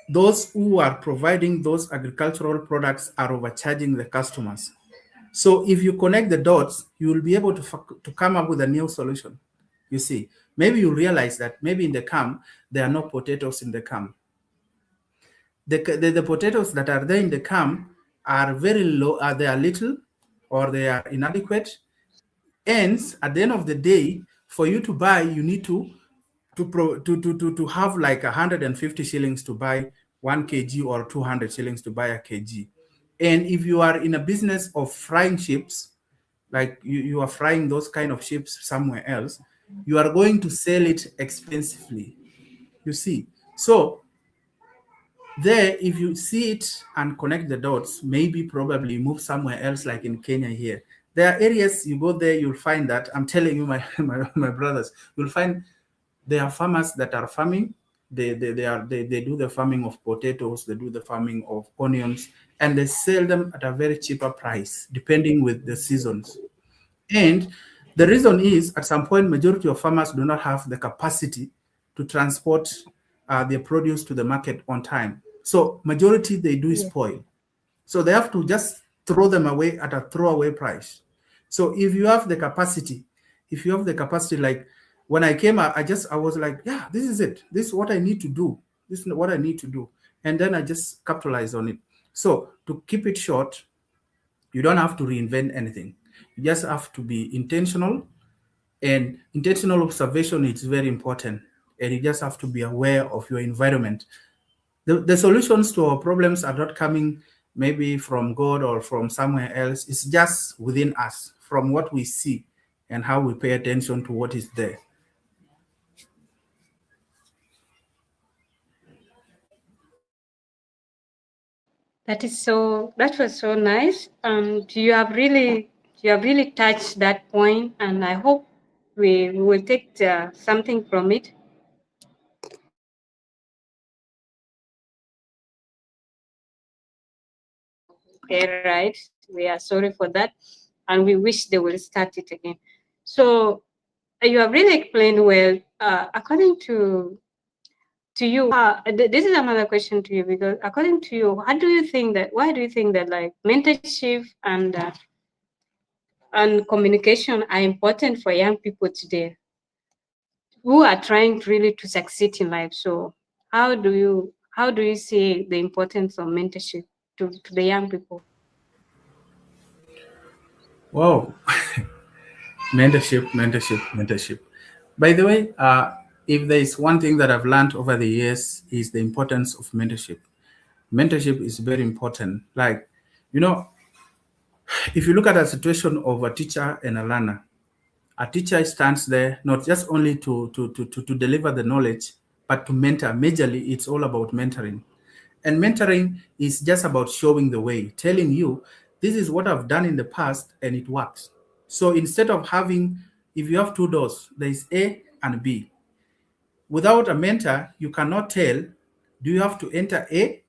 S4: those who are providing those agricultural products are overcharging the customers. So if you connect the dots, you will be able to come up with a new solution. You see, maybe you realize that maybe in the camp, there are no potatoes in the camp. The potatoes that are there in the camp are very low, they are little or they are inadequate. And at the end of the day, for you to buy, you need to have like 150 shillings to buy 1 kg or 200 shillings to buy a kg. And if you are in a business of frying chips, like you are frying those kind of chips somewhere else, you are going to sell it expensively. You see, so there, if you see it and connect the dots, maybe probably move somewhere else, like in Kenya here. There are areas you go there, you'll find that, I'm telling you, my brothers, you'll find there are farmers that are farming. They do the farming of potatoes, they do the farming of onions, and they sell them at a very cheaper price, depending with the seasons. And the reason is, at some point, majority of farmers do not have the capacity to transport their produce to the market on time. So majority they do
S2: Yeah.
S4: spoil. So they have to just throw them away at a throwaway price. So if you have the capacity, like when I came, I was like, yeah, this is it. This is what I need to do. This is what I need to do. And then I just capitalize on it. So to keep it short, you don't have to reinvent anything. You just have to be intentional, and intentional observation is very important. And you just have to be aware of your environment. The solutions to our problems are not coming maybe from God or from somewhere else. It's just within us, from what we see and how we pay attention to what is there.
S2: That was so nice. You have really touched that point, and I hope we will take something from it. Okay, right. We are sorry for that, and we wish they will start it again. So you have really explained well. According to you, this is another question to you, because according to you, why do you think that like mentorship and communication are important for young people today who are trying really to succeed in life? So how do you see the importance of mentorship to the young people?
S4: Wow. Mentorship. By the way, if there is one thing that I've learned over the years is the importance of mentorship. Mentorship is very important. Like, you know, if you look at a situation of a teacher and a learner, a teacher stands there not just only to deliver the knowledge, but to mentor. Majorly, it's all about mentoring. And mentoring is just about showing the way, telling you, this is what I've done in the past and it works. So instead of having, if you have two doors, there is A and B. Without a mentor, you cannot tell, do you have to enter A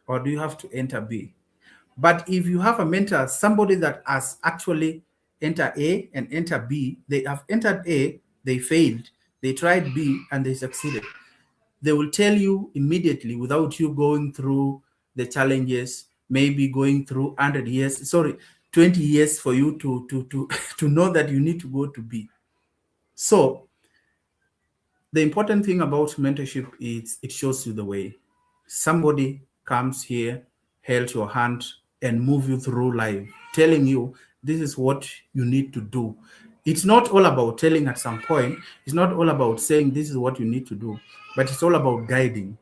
S4: or do you have to enter B? But if you have a mentor, somebody that has actually entered A and entered B, they have entered A, they failed, they tried B and they succeeded. They will tell you immediately without you going through the challenges, maybe going through 20 years for you to to know that you need to go to B. So the important thing about mentorship is it shows you the way. Somebody comes here, held your hand, and move you through life, telling you this is what you need to do. It's not all about telling at some point. It's not all about saying this is what you need to do, but it's all about guiding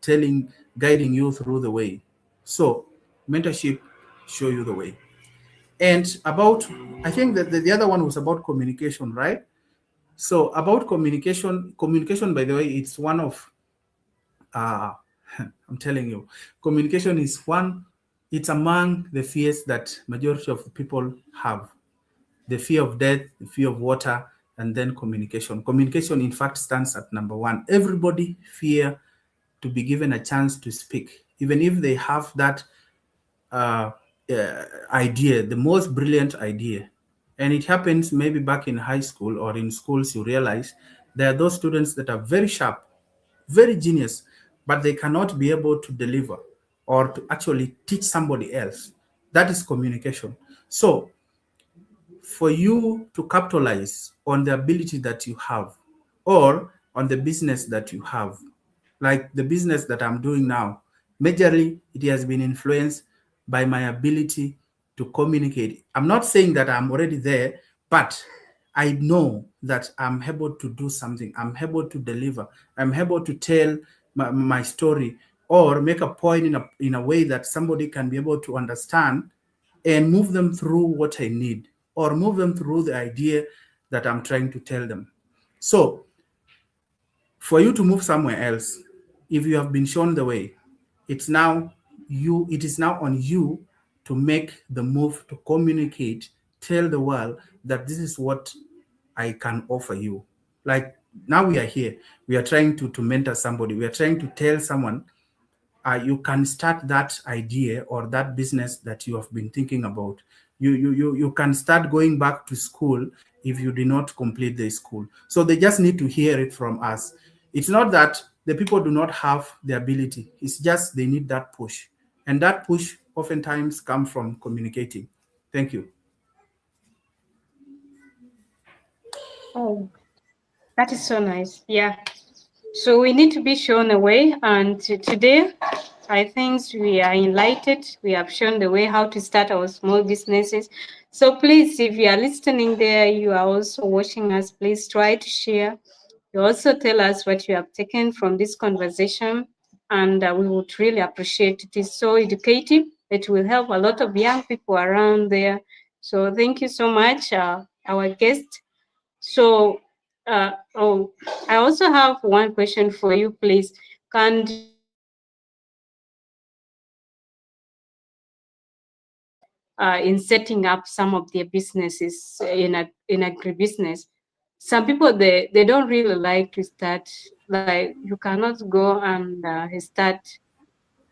S4: you through the way. So mentorship show you the way. And about, I think that the other one was about communication, right? So about communication, by the way, it's one of, I'm telling you, communication is it's among the fears that majority of people have. The fear of death, the fear of water, and then communication. Communication, in fact, stands at number one. Everybody fear to be given a chance to speak, even if they have that uh, idea, the most brilliant idea. And it happens maybe back in high school or in schools, you realize there are those students that are very sharp, very genius, but they cannot be able to deliver or to actually teach somebody else. That is communication. So for you to capitalize on the ability that you have or on the business that you have, like the business that I'm doing now, majorly it has been influenced by my ability to communicate. I'm not saying that I'm already there, but I know that I'm able to do something. I'm able to deliver. I'm able to tell my story or make a point in a way that somebody can be able to understand and move them through what I need or move them through the idea that I'm trying to tell them. So for you to move somewhere else, if you have been shown the way, it is now on you to make the move, to communicate, tell the world that this is what I can offer you. Like now we are here, we are trying to mentor somebody, we are trying to tell someone, you can start that idea or that business that you have been thinking about. You can start going back to school if you did not complete the school. So they just need to hear it from us. It's not that the people do not have the ability. It's just they need that push. And that push oftentimes comes from communicating. Thank you.
S2: Oh, that is so nice. Yeah. So we need to be shown a way. And today, I think we are enlightened. We have shown the way how to start our small businesses. So please, if you are listening there, you are also watching us, please try to share. You also tell us what you have taken from this conversation. And we would really appreciate it. It is so educative. It will help a lot of young people around there. So thank you so much, our guest. So, I also have one question for you, please. Can do you in setting up some of their businesses in agribusiness? Some people they don't really like to start. Like you cannot go and start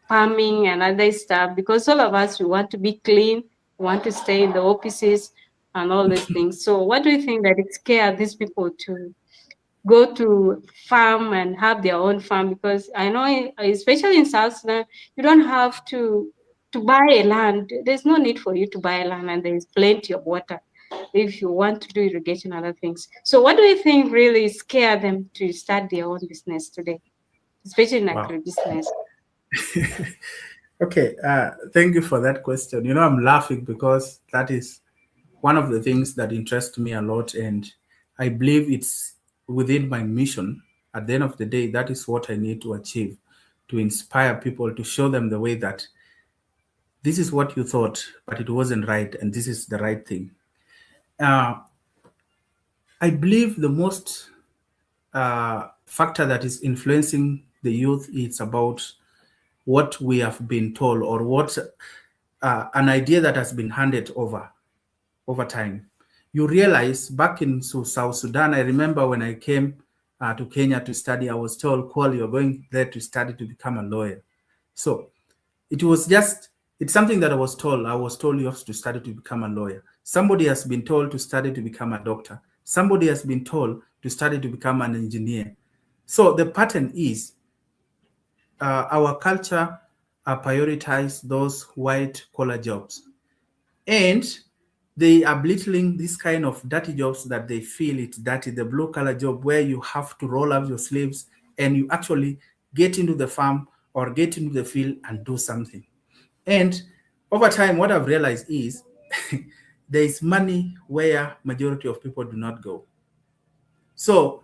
S2: farming and other stuff because all of us we want to be clean, we want to stay in the offices and all these things. So, what do you think that it scares these people go to farm and have their own farm, because I know, especially in South Sudan, you don't have to buy a land. There's no need for you to buy a land, and there is plenty of water if you want to do irrigation and other things. So what do you think really scare them to start their own business today, especially in
S4: Wow.
S2: agribusiness?
S4: Okay, thank you for that question. You know, I'm laughing because that is one of the things that interests me a lot, and I believe it's within my mission. At the end of the day, that is what I need to achieve, to inspire people, to show them the way that this is what you thought, but it wasn't right, and this is the right thing. I believe the most factor that is influencing the youth is about what we have been told, or what an idea that has been handed over time. You realize back in South Sudan, I remember when I came to Kenya to study, I was told, Kuol, you're going there to study to become a lawyer. So it's something that I was told. I was told you have to study to become a lawyer. Somebody has been told to study to become a doctor. Somebody has been told to study to become an engineer. So the pattern is our culture prioritize those white collar jobs, and they are belittling this kind of dirty jobs that they feel it's dirty, the blue collar job where you have to roll up your sleeves and you actually get into the farm or get into the field and do something. And over time, what I've realized is there is money where majority of people do not go. So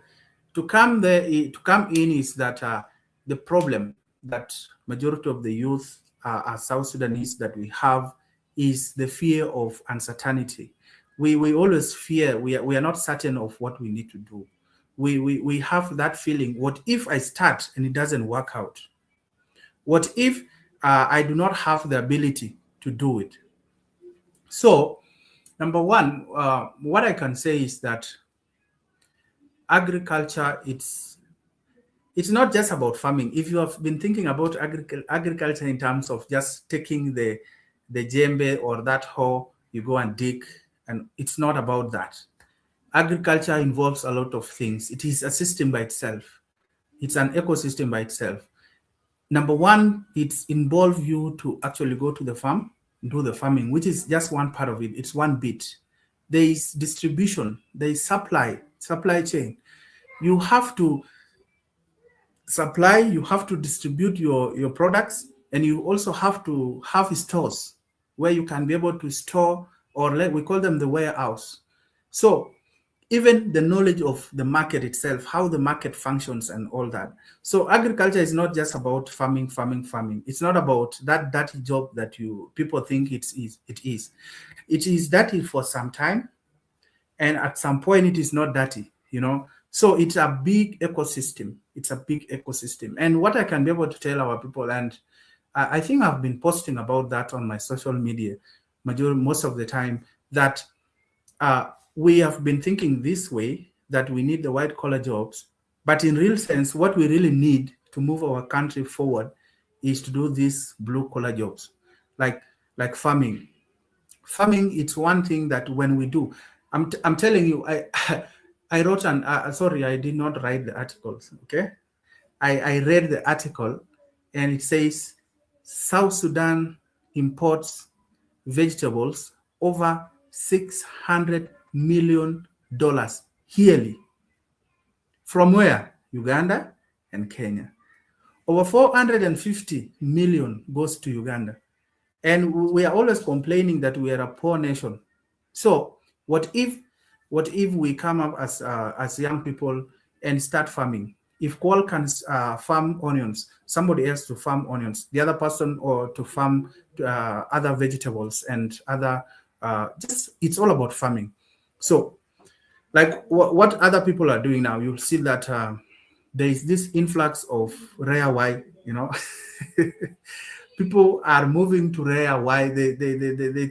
S4: to come in is that the problem that majority of the youth as South Sudanese that we have is the fear of uncertainty. We always fear, we are not certain of what we need to do. We have that feeling, what if I start and it doesn't work out? What if I do not have the ability to do it? So, number one, what I can say is that agriculture, it's not just about farming. If you have been thinking about agriculture in terms of just taking the djembe or that hoe, you go and dig, and it's not about that. Agriculture involves a lot of things. It is a system by itself. It's an ecosystem by itself. Number one, it involves you to actually go to the farm, do the farming, which is just one part of it. It's one bit. There is distribution, there is supply chain. You have to supply, you have to distribute your products, and you also have to have stores where you can be able to store, or we call them the warehouse. So even the knowledge of the market itself, how the market functions and all that. So agriculture is not just about farming. It's not about that dirty job that people think it is. It is dirty for some time, and at some point it is not dirty, So it's a big ecosystem. And what I can be able to tell our people, and I think I've been posting about that on my social media most of the time, that we have been thinking this way, that we need the white collar jobs, but in real sense, what we really need to move our country forward is to do these blue collar jobs, like farming. Farming, it's one thing that when we do, I'm telling you, I wrote sorry, I did not write the articles, okay? I read the article, and it says South Sudan imports vegetables over $600 million yearly. From where? Uganda and Kenya. Over 450 million goes to Uganda. And we are always complaining that we are a poor nation. So what if we come up as young people and start farming? If Kuol can farm onions, somebody else to farm onions, the other person or to farm other vegetables and other, it's all about farming. So like what other people are doing now, you'll see that there is this influx of rare wine, People are moving to rare why they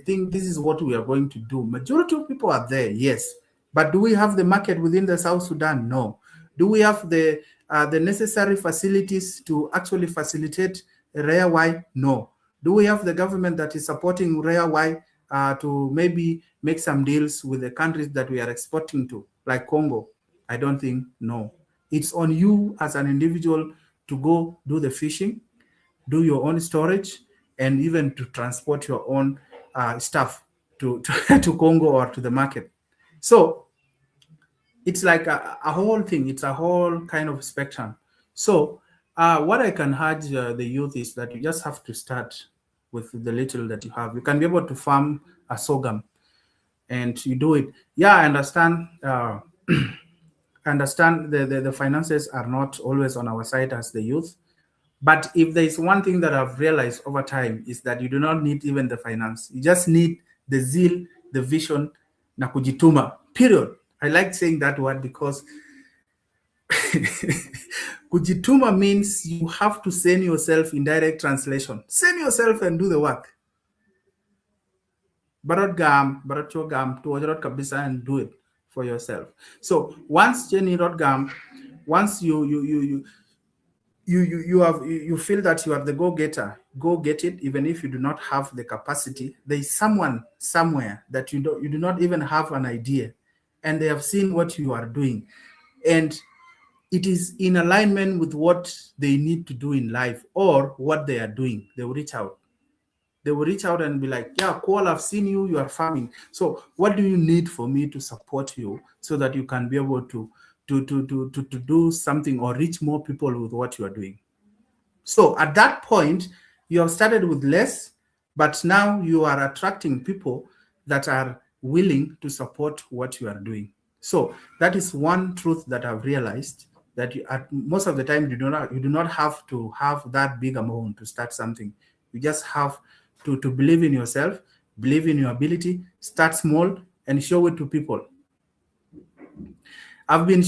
S4: think this is what we are going to do. Majority of people are there, yes. But do we have the market within the South Sudan? No. Do we have the necessary facilities to actually facilitate rare wine? No. Do we have the government that is supporting rare wine to maybe make some deals with the countries that we are exporting to, like Congo? I don't think, no. It's on you as an individual to go do the fishing, do your own storage, and even to transport your own stuff to Congo or to the market. So it's like a whole thing. It's a whole kind of spectrum. So what I can urge the youth is that you just have to start with the little that you have. You can be able to farm a sorghum, and you do it. Yeah, I understand. I understand the finances are not always on our side as the youth. But if there is one thing that I've realized over time is that you do not need even the finance. You just need the zeal, the vision, na kujituma, period. I like saying that word because kujituma means you have to send yourself in direct translation. Send yourself and do the work. Barot gam, barot yo gam, to wajarot kabisa and do it for yourself. So once Jenny rot gam, once you feel that you are the go-getter, go get it. Even if you do not have the capacity, there is someone somewhere that you do not even have an idea, and they have seen what you are doing, and it is in alignment with what they need to do in life or what they are doing. They will reach out. They will reach out and be like, yeah, Kuol, I've seen you, you are farming. So what do you need for me to support you so that you can be able to do something or reach more people with what you are doing? So at that point, you have started with less, but now you are attracting people that are willing to support what you are doing. So that is one truth that I've realized, that most of the time you do not have to have that big amount to start something. You just have to believe in yourself, believe in your ability, start small and show it to people. I've been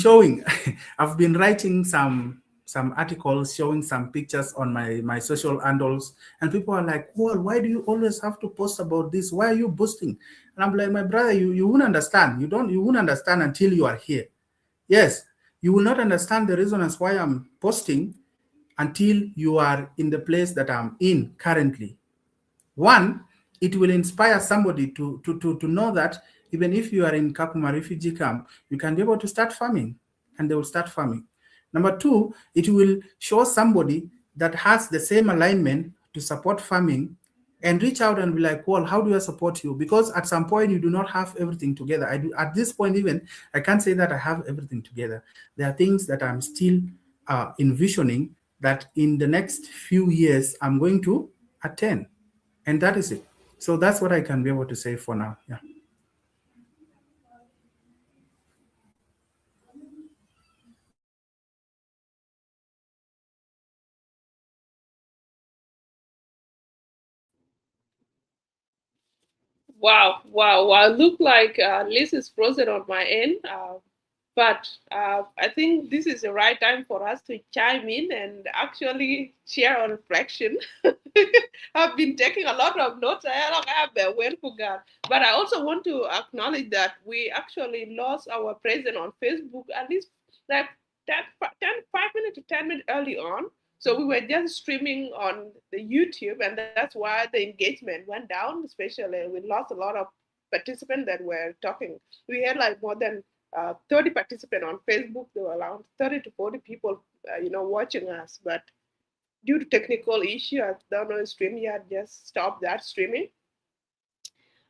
S4: writing some articles, showing some pictures on my social handles, and people are like, well, why do you always have to post about this? Why are you boasting? And I'm like, my brother, you won't understand. You won't understand until you are here. Yes, you will not understand the reason as why I'm posting until you are in the place that I'm in currently. One, it will inspire somebody to know that even if you are in Kakuma refugee camp, you can be able to start farming, and they will start farming. Number two, it will show somebody that has the same alignment to support farming and reach out and be like, well, how do I support you? Because at some point you do not have everything together. At this point, even I can't say that I have everything together. There are things that I'm still envisioning that in the next few years I'm going to attain. And that is it. So that's what I can be able to say for now. Yeah.
S1: Wow. Look like Liz is frozen on my end. But I think this is the right time for us to chime in and actually share our reflection. I've been taking a lot of notes, but I also want to acknowledge that we actually lost our presence on Facebook at least like 5 minutes to 10 minutes early on. So we were just streaming on the YouTube, and that's why the engagement went down. Especially, we lost a lot of participants that were talking. We had like more than 30 participants on Facebook. There were around 30 to 40 people, watching us. But due to technical issue, I don't know, StreamYard just stopped that streaming.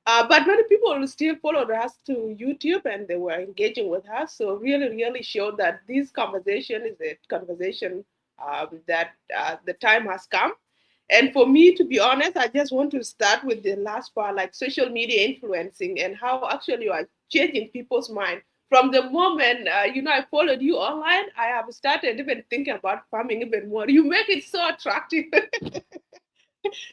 S1: But many people still followed us to YouTube and they were engaging with us. So really showed that this conversation is a conversation that the time has come. And for me, to be honest, I just want to start with the last part, like social media influencing and how actually you are changing people's mind. From the moment, I followed you online, I have started even thinking about farming even more. You make it so attractive.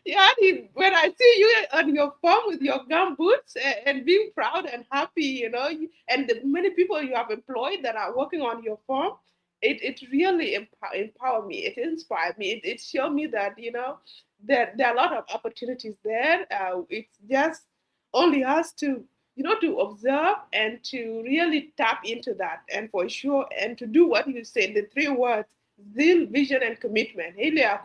S1: Yeah, when I see you on your farm with your gum boots and being proud and happy, and the many people you have employed that are working on your farm, it really empower me. It inspired me. It showed me that, there are a lot of opportunities there. It's just only us to, to observe and to really tap into that. And for sure, and to do what you said, the three words, zeal, vision, and commitment. Yeah,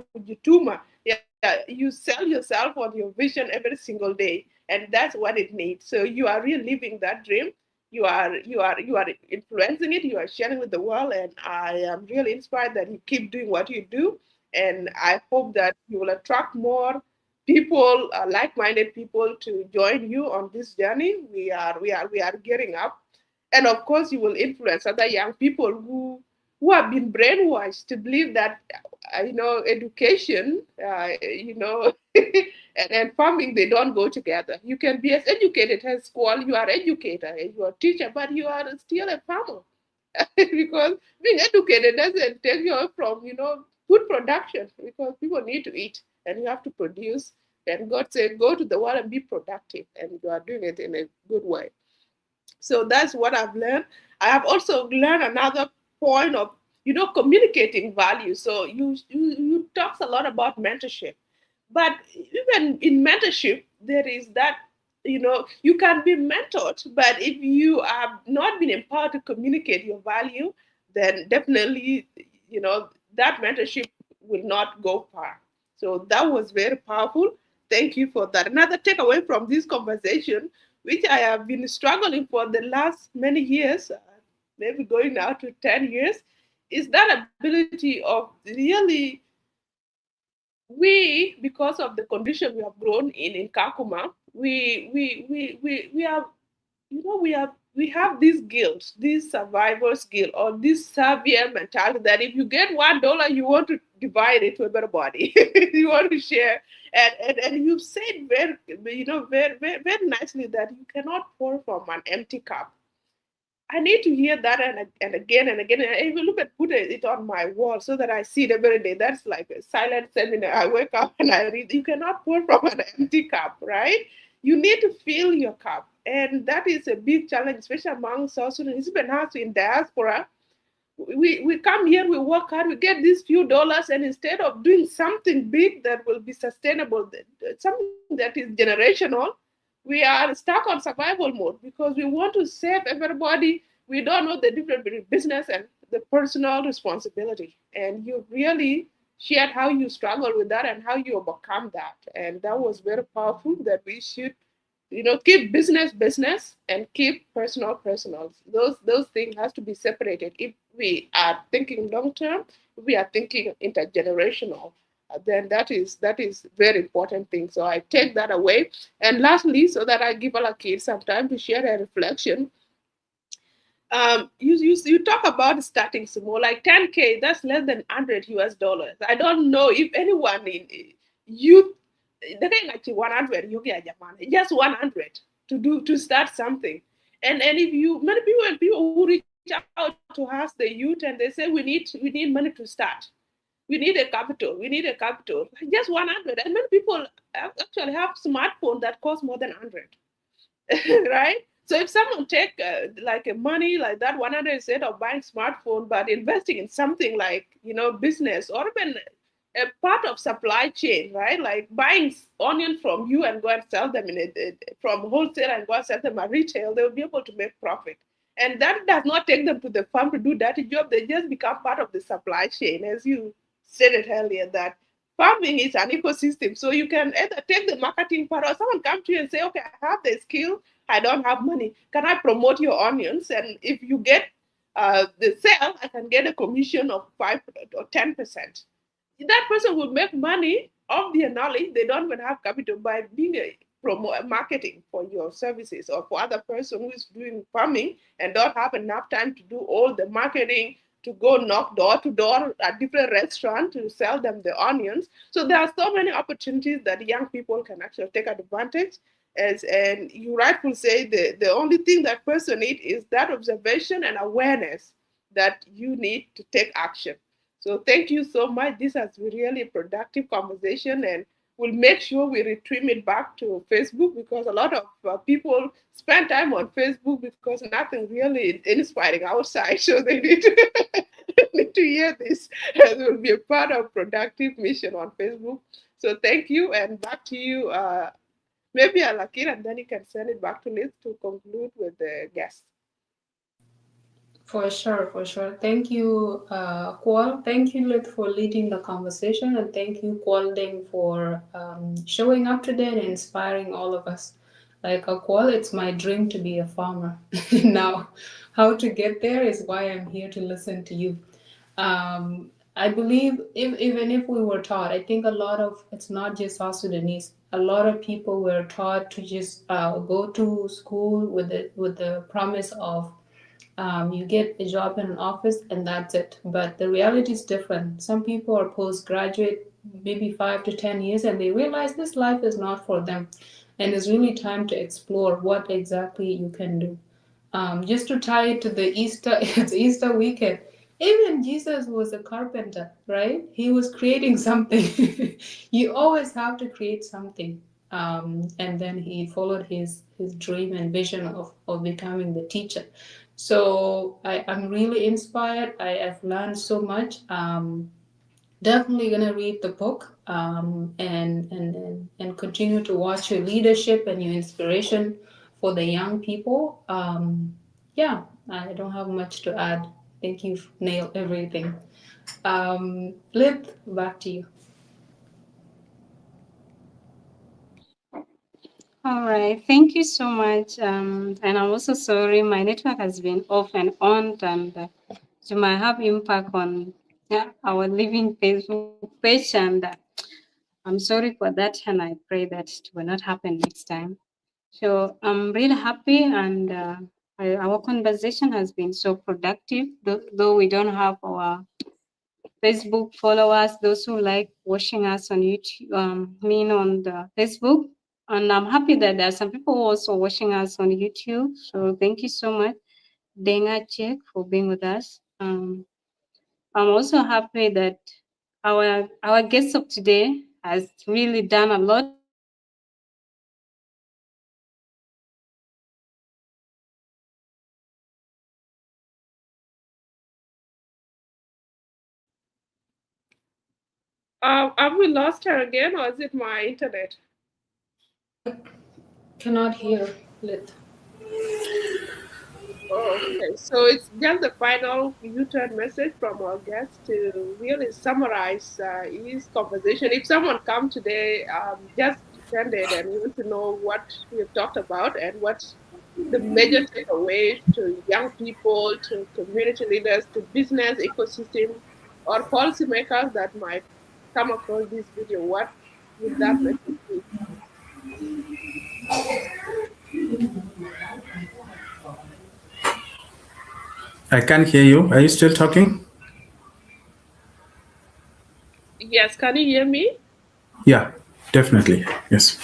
S1: you sell yourself on your vision every single day, and that's what it needs. So you are really living that dream. you are influencing it, you are sharing with the world, and I am really inspired that you keep doing what you do. And I hope that you will attract more people, like-minded people, to join you on this journey. We are gearing up, and of course you will influence other young people who have been brainwashed to believe that education, and farming, they don't go together. You can be as educated as school, you are educator, you are teacher, but you are still a farmer. Because being educated doesn't take you away from food production, because people need to eat and you have to produce. And God said, go to the world and be productive, and you are doing it in a good way. So that's what I've learned. I have also learned another point of communicating value. So you talk a lot about mentorship, but even in mentorship, there is that you can be mentored, but if you have not been empowered to communicate your value, then definitely that mentorship will not go far. So that was very powerful. Thank you for that. Another takeaway from this conversation, which I have been struggling for the last many years, maybe going now to 10 years, is that ability of really, because of the condition we have grown in Kakuma, we have, we have this guilt, this survivor's guilt, or this savior mentality that if you get $1, you want to divide it to everybody. You want to share. And you've said very nicely that you cannot pour from an empty cup. I need to hear that and again and again. And I even look at put it on my wall so that I see it every day. That's like a silent seminar. I wake up and I read. You cannot pour from an empty cup, right? You need to fill your cup. And that is a big challenge, especially among South Sudanese, even us in diaspora. We come here, we work hard, we get these few dollars, and instead of doing something big that will be sustainable, something that is generational, we are stuck on survival mode because we want to save everybody. We don't know the difference between business and the personal responsibility. And you really shared how you struggle with that and how you overcome that. And that was very powerful, that we should keep business business and keep personal personal. Those things has to be separated if we are thinking long term, if we are thinking intergenerational. Then that is very important thing. So I take that away. And lastly, so that I give our kids some time to share a reflection. You talk about starting small, like 10K. That's less than $100. I don't know if anyone in youth, the thing like 100, you get just 100 to start something. And if you many people who reach out to us, the youth, and they say we need money to start. We need a capital, just 100. And many people actually have smartphone that cost more than 100. Right? So if someone take like a money like that 100 instead of buying smartphone, but investing in something like business, or even a part of supply chain, right? Like buying onion from you and go and sell them from wholesale and go and sell them at retail, they will be able to make profit. And that does not take them to the farm to do that job. They just become part of the supply chain, as you said it earlier, that farming is an ecosystem. So you can either take the marketing part, or someone come to you and say, okay, I have the skill, I don't have money. Can I promote your onions? And if you get the sale, I can get a commission of 5 or 10%. That person will make money off their knowledge. They don't even have capital by being a marketing for your services, or for other person who is doing farming and don't have enough time to do all the marketing, to go knock door to door at different restaurants to sell them the onions. So there are so many opportunities that young people can actually take advantage. And you rightfully say the only thing that person need is that observation and awareness that you need to take action. So thank you so much. This has been really a productive conversation, and we'll make sure we retreat it back to Facebook, because a lot of people spend time on Facebook because nothing really inspiring outside. So they need to, need to hear this, and will be a part of productive mission on Facebook. So thank you, and back to you. Maybe Alakir, and then you can send it back to Liz to conclude with the guests.
S3: For sure, for sure. Thank you, Kuol. Thank you, Lith, for leading the conversation, and thank you, Kuol Deng, for showing up today and inspiring all of us. Like a Kuol, it's my dream to be a farmer. Now, how to get there is why I'm here to listen to you. I believe even if we were taught, I think a lot of it's not just South Sudanese. A lot of people were taught to just go to school with the promise of you get a job in an office and that's it. But the reality is different. Some people are postgraduate, maybe 5 to 10 years, and they realize this life is not for them, and it's really time to explore what exactly you can do. Just to tie it to the Easter, it's Easter weekend. Even Jesus was a carpenter, right? He was creating something. You always have to create something. And then he followed his dream and vision of becoming the teacher. So I'm really inspired. I've learned so much. Definitely gonna read the book, and continue to watch your leadership and your inspiration for the young people. Yeah, I don't have much to add. I think you've nailed everything. Lith, back to you.
S2: All right, thank you so much. And I'm also sorry, my network has been off and on, and it might have impact on our living Facebook page. And I'm sorry for that, and I pray that it will not happen next time. So I'm really happy, and our conversation has been so productive, though we don't have our Facebook followers, those who like watching us on YouTube, on the Facebook. And I'm happy that there are some people also watching us on YouTube. So thank you so much, Denga Chek, for being with us. I'm also happy that our guest of today has really done a lot.
S1: Have we lost her again, or is it my internet?
S3: I cannot hear Lith.
S1: Oh, okay, so it's just the final U-turn message from our guest to really summarize his conversation. If someone come today, just attended and want to know what we've talked about and what's the major takeaway to young people, to community leaders, to business ecosystem, or policymakers that might come across this video, what would that message be?
S4: I can't hear you. Are you still talking?
S1: Yes, can you hear me?
S4: Yeah, definitely. Yes.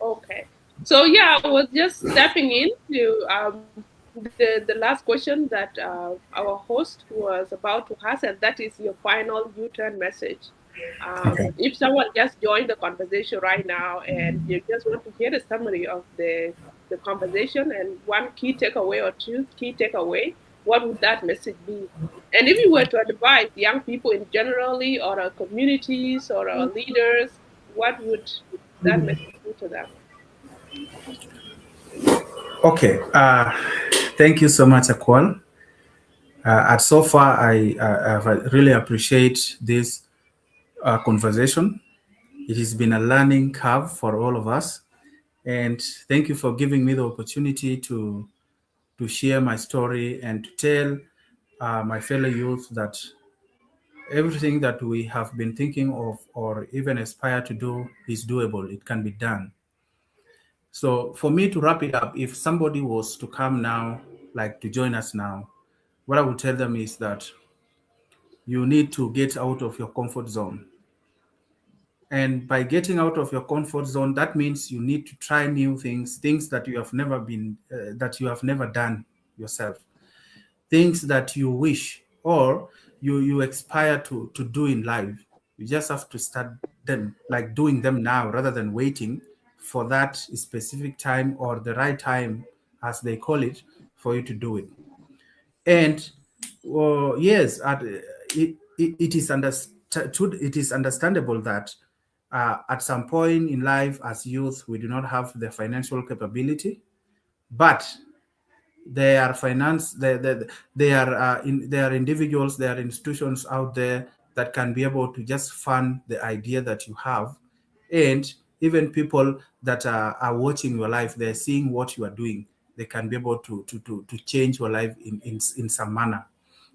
S1: Okay. So yeah, I was just stepping in to the last question that our host was about to ask, and that is your final U-turn message.
S4: Okay.
S1: If someone just joined the conversation right now and you just want to hear a summary of the conversation and one key takeaway or two key takeaway, what would that message be? And if you were to advise young people in generally, or our communities, or our leaders, what would that message be to them?
S4: Okay. Thank you so much, Akwal. And so far, I really appreciate this conversation. It has been a learning curve for all of us. And thank you for giving me the opportunity to share my story and to tell my fellow youth that everything that we have been thinking of or even aspire to do is doable. It can be done. So for me to wrap it up, if somebody was to come now, like to join us now, what I would tell them is that you need to get out of your comfort zone. And by getting out of your comfort zone, that means you need to try new things, things that you have never that you have never done yourself, things that you wish or you aspire to do in life. You just have to start them, like doing them now, rather than waiting for that specific time or the right time, as they call it, for you to do it. And yes, it is understood. It is understandable that at some point in life, as youth, we do not have the financial capability, but there are there are individuals, there are institutions out there that can be able to just fund the idea that you have, and even people that are watching your life, they're seeing what you are doing. They can be able to change your life in some manner.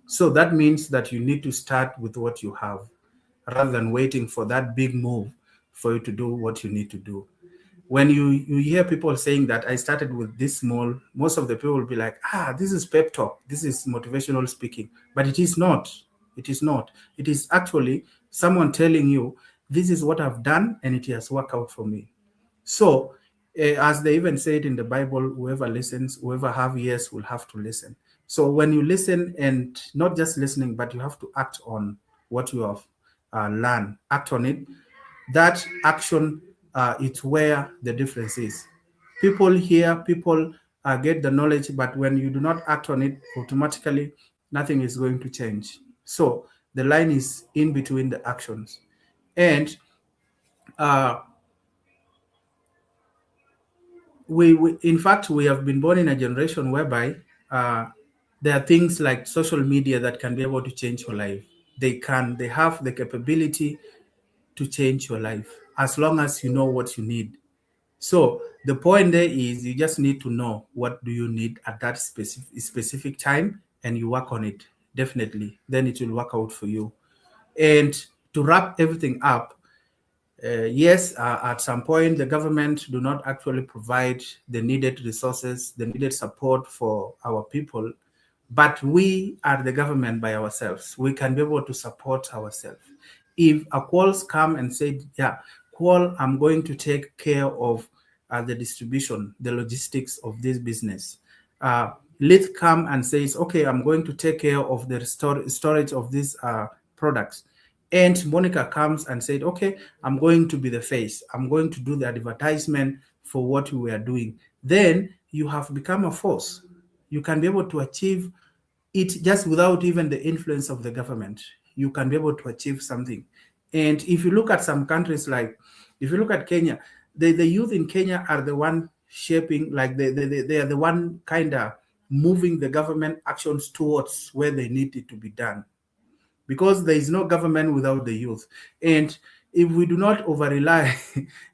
S4: So that means that you need to start with what you have rather than waiting for that big move for you to do what you need to do. When you hear people saying that I started with this small, most of the people will be like, this is pep talk, this is motivational speaking. But it is not. It is not. It is actually someone telling you, this is what I've done and it has worked out for me. So, as they even say it in the Bible, whoever listens, whoever have ears will have to listen. So when you listen, and not just listening, but you have to act on what you have learned, act on it. That action, it's where the difference is. People hear, people get the knowledge, but when you do not act on it, automatically nothing is going to change. So the line is in between the actions. And uh, we in fact, we have been born in a generation whereby uh, there are things like social media that can be able to change your life. They have the capability to change your life as long as you know what you need. So the point there is you just need to know what do you need at that specific time, and you work on it. Definitely, then it will work out for you. And to wrap everything up, yes, at some point, the government do not actually provide the needed resources, the needed support for our people, but we are the government by ourselves. We can be able to support ourselves. If a Kuol's come and said, yeah, Kuol, I'm going to take care of the distribution, the logistics of this business. Lith come and says, okay, I'm going to take care of the storage of these products. And Monica comes and said, okay, I'm going to be the face. I'm going to do the advertisement for what we are doing. Then you have become a force. You can be able to achieve it just without even the influence of the government. You can be able to achieve something. And if you look at some countries, like if you look at Kenya, the youth in Kenya are the one shaping, like they are the one kind of moving the government actions towards where they need it to be done, because there is no government without the youth. And if we do not over rely,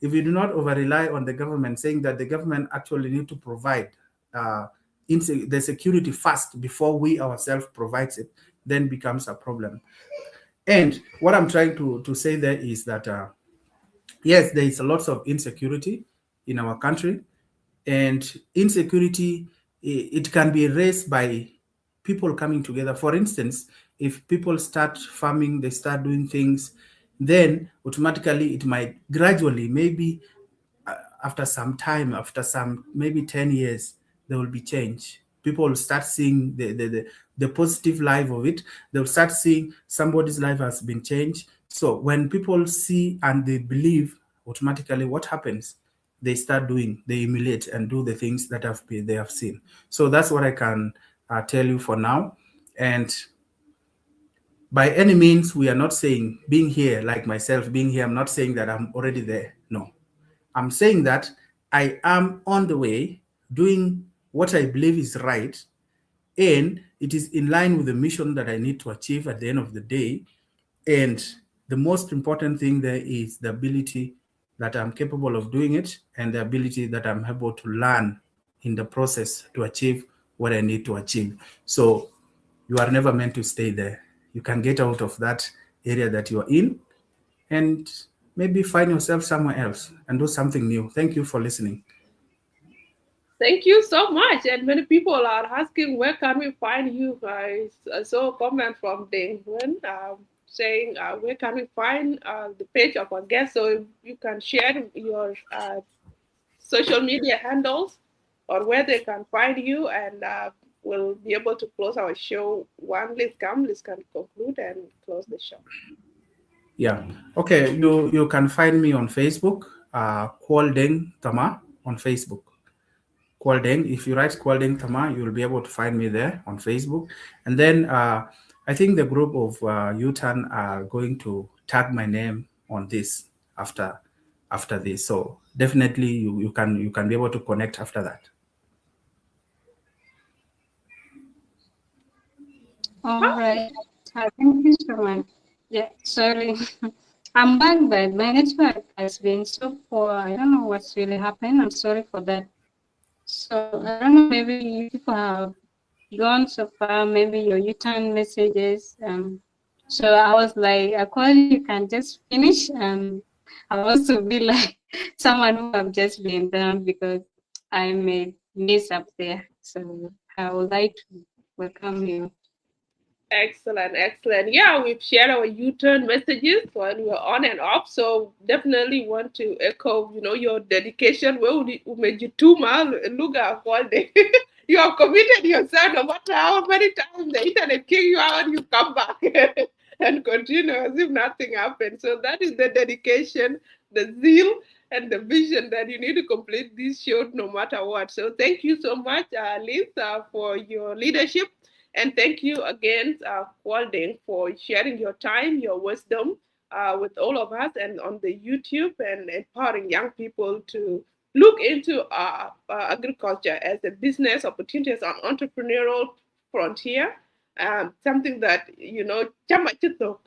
S4: if we do not over rely on the government, saying that the government actually need to provide the security first before we ourselves provides it, then becomes a problem. And what I'm trying to say there is that yes, there is a lot of insecurity in our country, and insecurity, it can be erased by people coming together. For instance, if people start farming, they start doing things, then automatically it might gradually, maybe after some time, after some maybe 10 years, there will be change. People will start seeing the positive life of it. They'll start seeing somebody's life has been changed. So when people see and they believe, automatically what happens? They start doing, they emulate and do the things that they have seen. So that's what I can tell you for now. And by any means, we are not saying being here, like myself being here, I'm not saying that I'm already there. No, I'm saying that I am on the way doing what I believe is right, and it is in line with the mission that I need to achieve at the end of the day. And the most important thing there is the ability that I'm capable of doing it, and the ability that I'm able to learn in the process to achieve what I need to achieve. So you are never meant to stay there. You can get out of that area that you're in and maybe find yourself somewhere else and do something new. Thank you for listening.
S1: Thank you so much. And many people are asking, where can we find you guys? I saw a comment from Deng saying, where can we find the page of our guest? So you can share your social media handles or where they can find you, and we'll be able to close our show. Liz can conclude and close the show.
S4: Yeah. Okay. You can find me on Facebook, Kuol Deng Tama on Facebook. Kuol Deng. If you write Kuol Deng Tama, you will be able to find me there on Facebook. And then I think the group of UTAN are going to tag my name on this after this. So definitely you can be able to connect after that.
S2: All right. Thank you so much. Yeah, sorry. I'm back, but my network has been so poor. I don't know what's really happened. I'm sorry for that. So I don't know, maybe you people have gone so far, maybe your U-turn messages. So I was like, I call you can just finish. I'll also be like someone who have just been done because I made miss up there. So I would like to welcome you.
S1: Excellent, excellent. Yeah, we've shared our U-turn messages when we're on and off. So definitely want to echo, your dedication. Well, we made you 2 miles. Look at all day. You have committed yourself. No matter how many times the internet kick you out, you come back and continue as if nothing happened. So that is the dedication, the zeal, and the vision that you need to complete this show no matter what. So thank you so much, Liz, for your leadership. And thank you again, Kuol Deng, for sharing your time, your wisdom with all of us and on the YouTube and empowering young people to look into agriculture as a business opportunity, as an entrepreneurial frontier. Something that,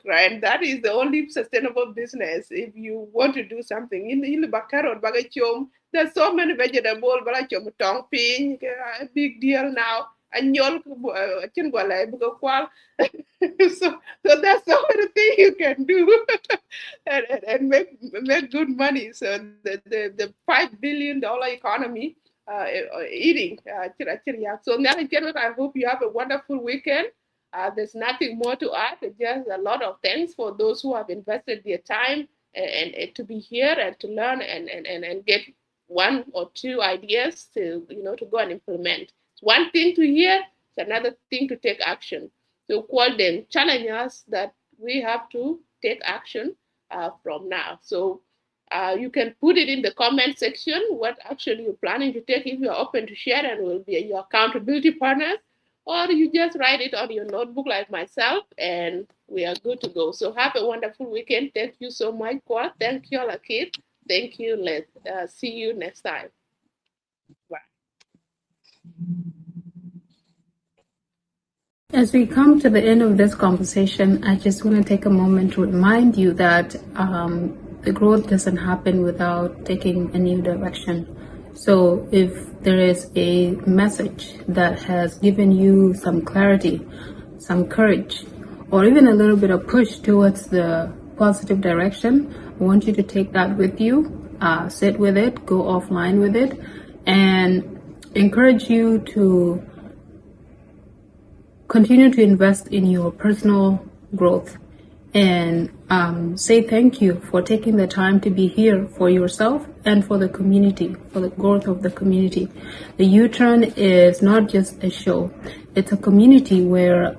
S1: right? And that is the only sustainable business if you want to do something. In the Bakarot, Bagachom, there's so many vegetables, Bagachom, Tong Ping, a big deal now. Anyol chin gwala buka kwal. So that's the only thing you can do and make good money. So the $5 billion economy eating. So now I hope you have a wonderful weekend. There's nothing more to add. Just a lot of thanks for those who have invested their time and to be here and to learn and get one or two ideas to go and implement. It's one thing to hear, it's another thing to take action. So Kuol Deng challenge us that we have to take action from now. So you can put it in the comment section what action you're planning to take if you're open to share and will be your accountability partners, or you just write it on your notebook like myself and we are good to go. So have a wonderful weekend. Thank you so much, Kuol. Thank you, Lakit. Thank you. Let's see you next time. Bye.
S3: As we come to the end of this conversation, I just want to take a moment to remind you that the growth doesn't happen without taking a new direction. So if there is a message that has given you some clarity, some courage, or even a little bit of push towards the positive direction, I want you to take that with you, sit with it, go offline with it, and encourage you to continue to invest in your personal growth and say thank you for taking the time to be here for yourself and for the community, for the growth of the community. The U-Turn is not just a show. It's a community where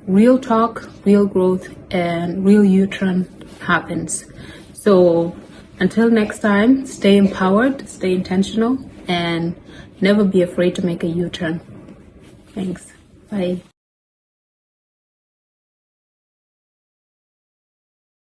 S3: real talk, real growth, and real U-Turn happens. So until next time, stay empowered, stay intentional, and never be afraid to make a U-Turn. Thanks. Bye.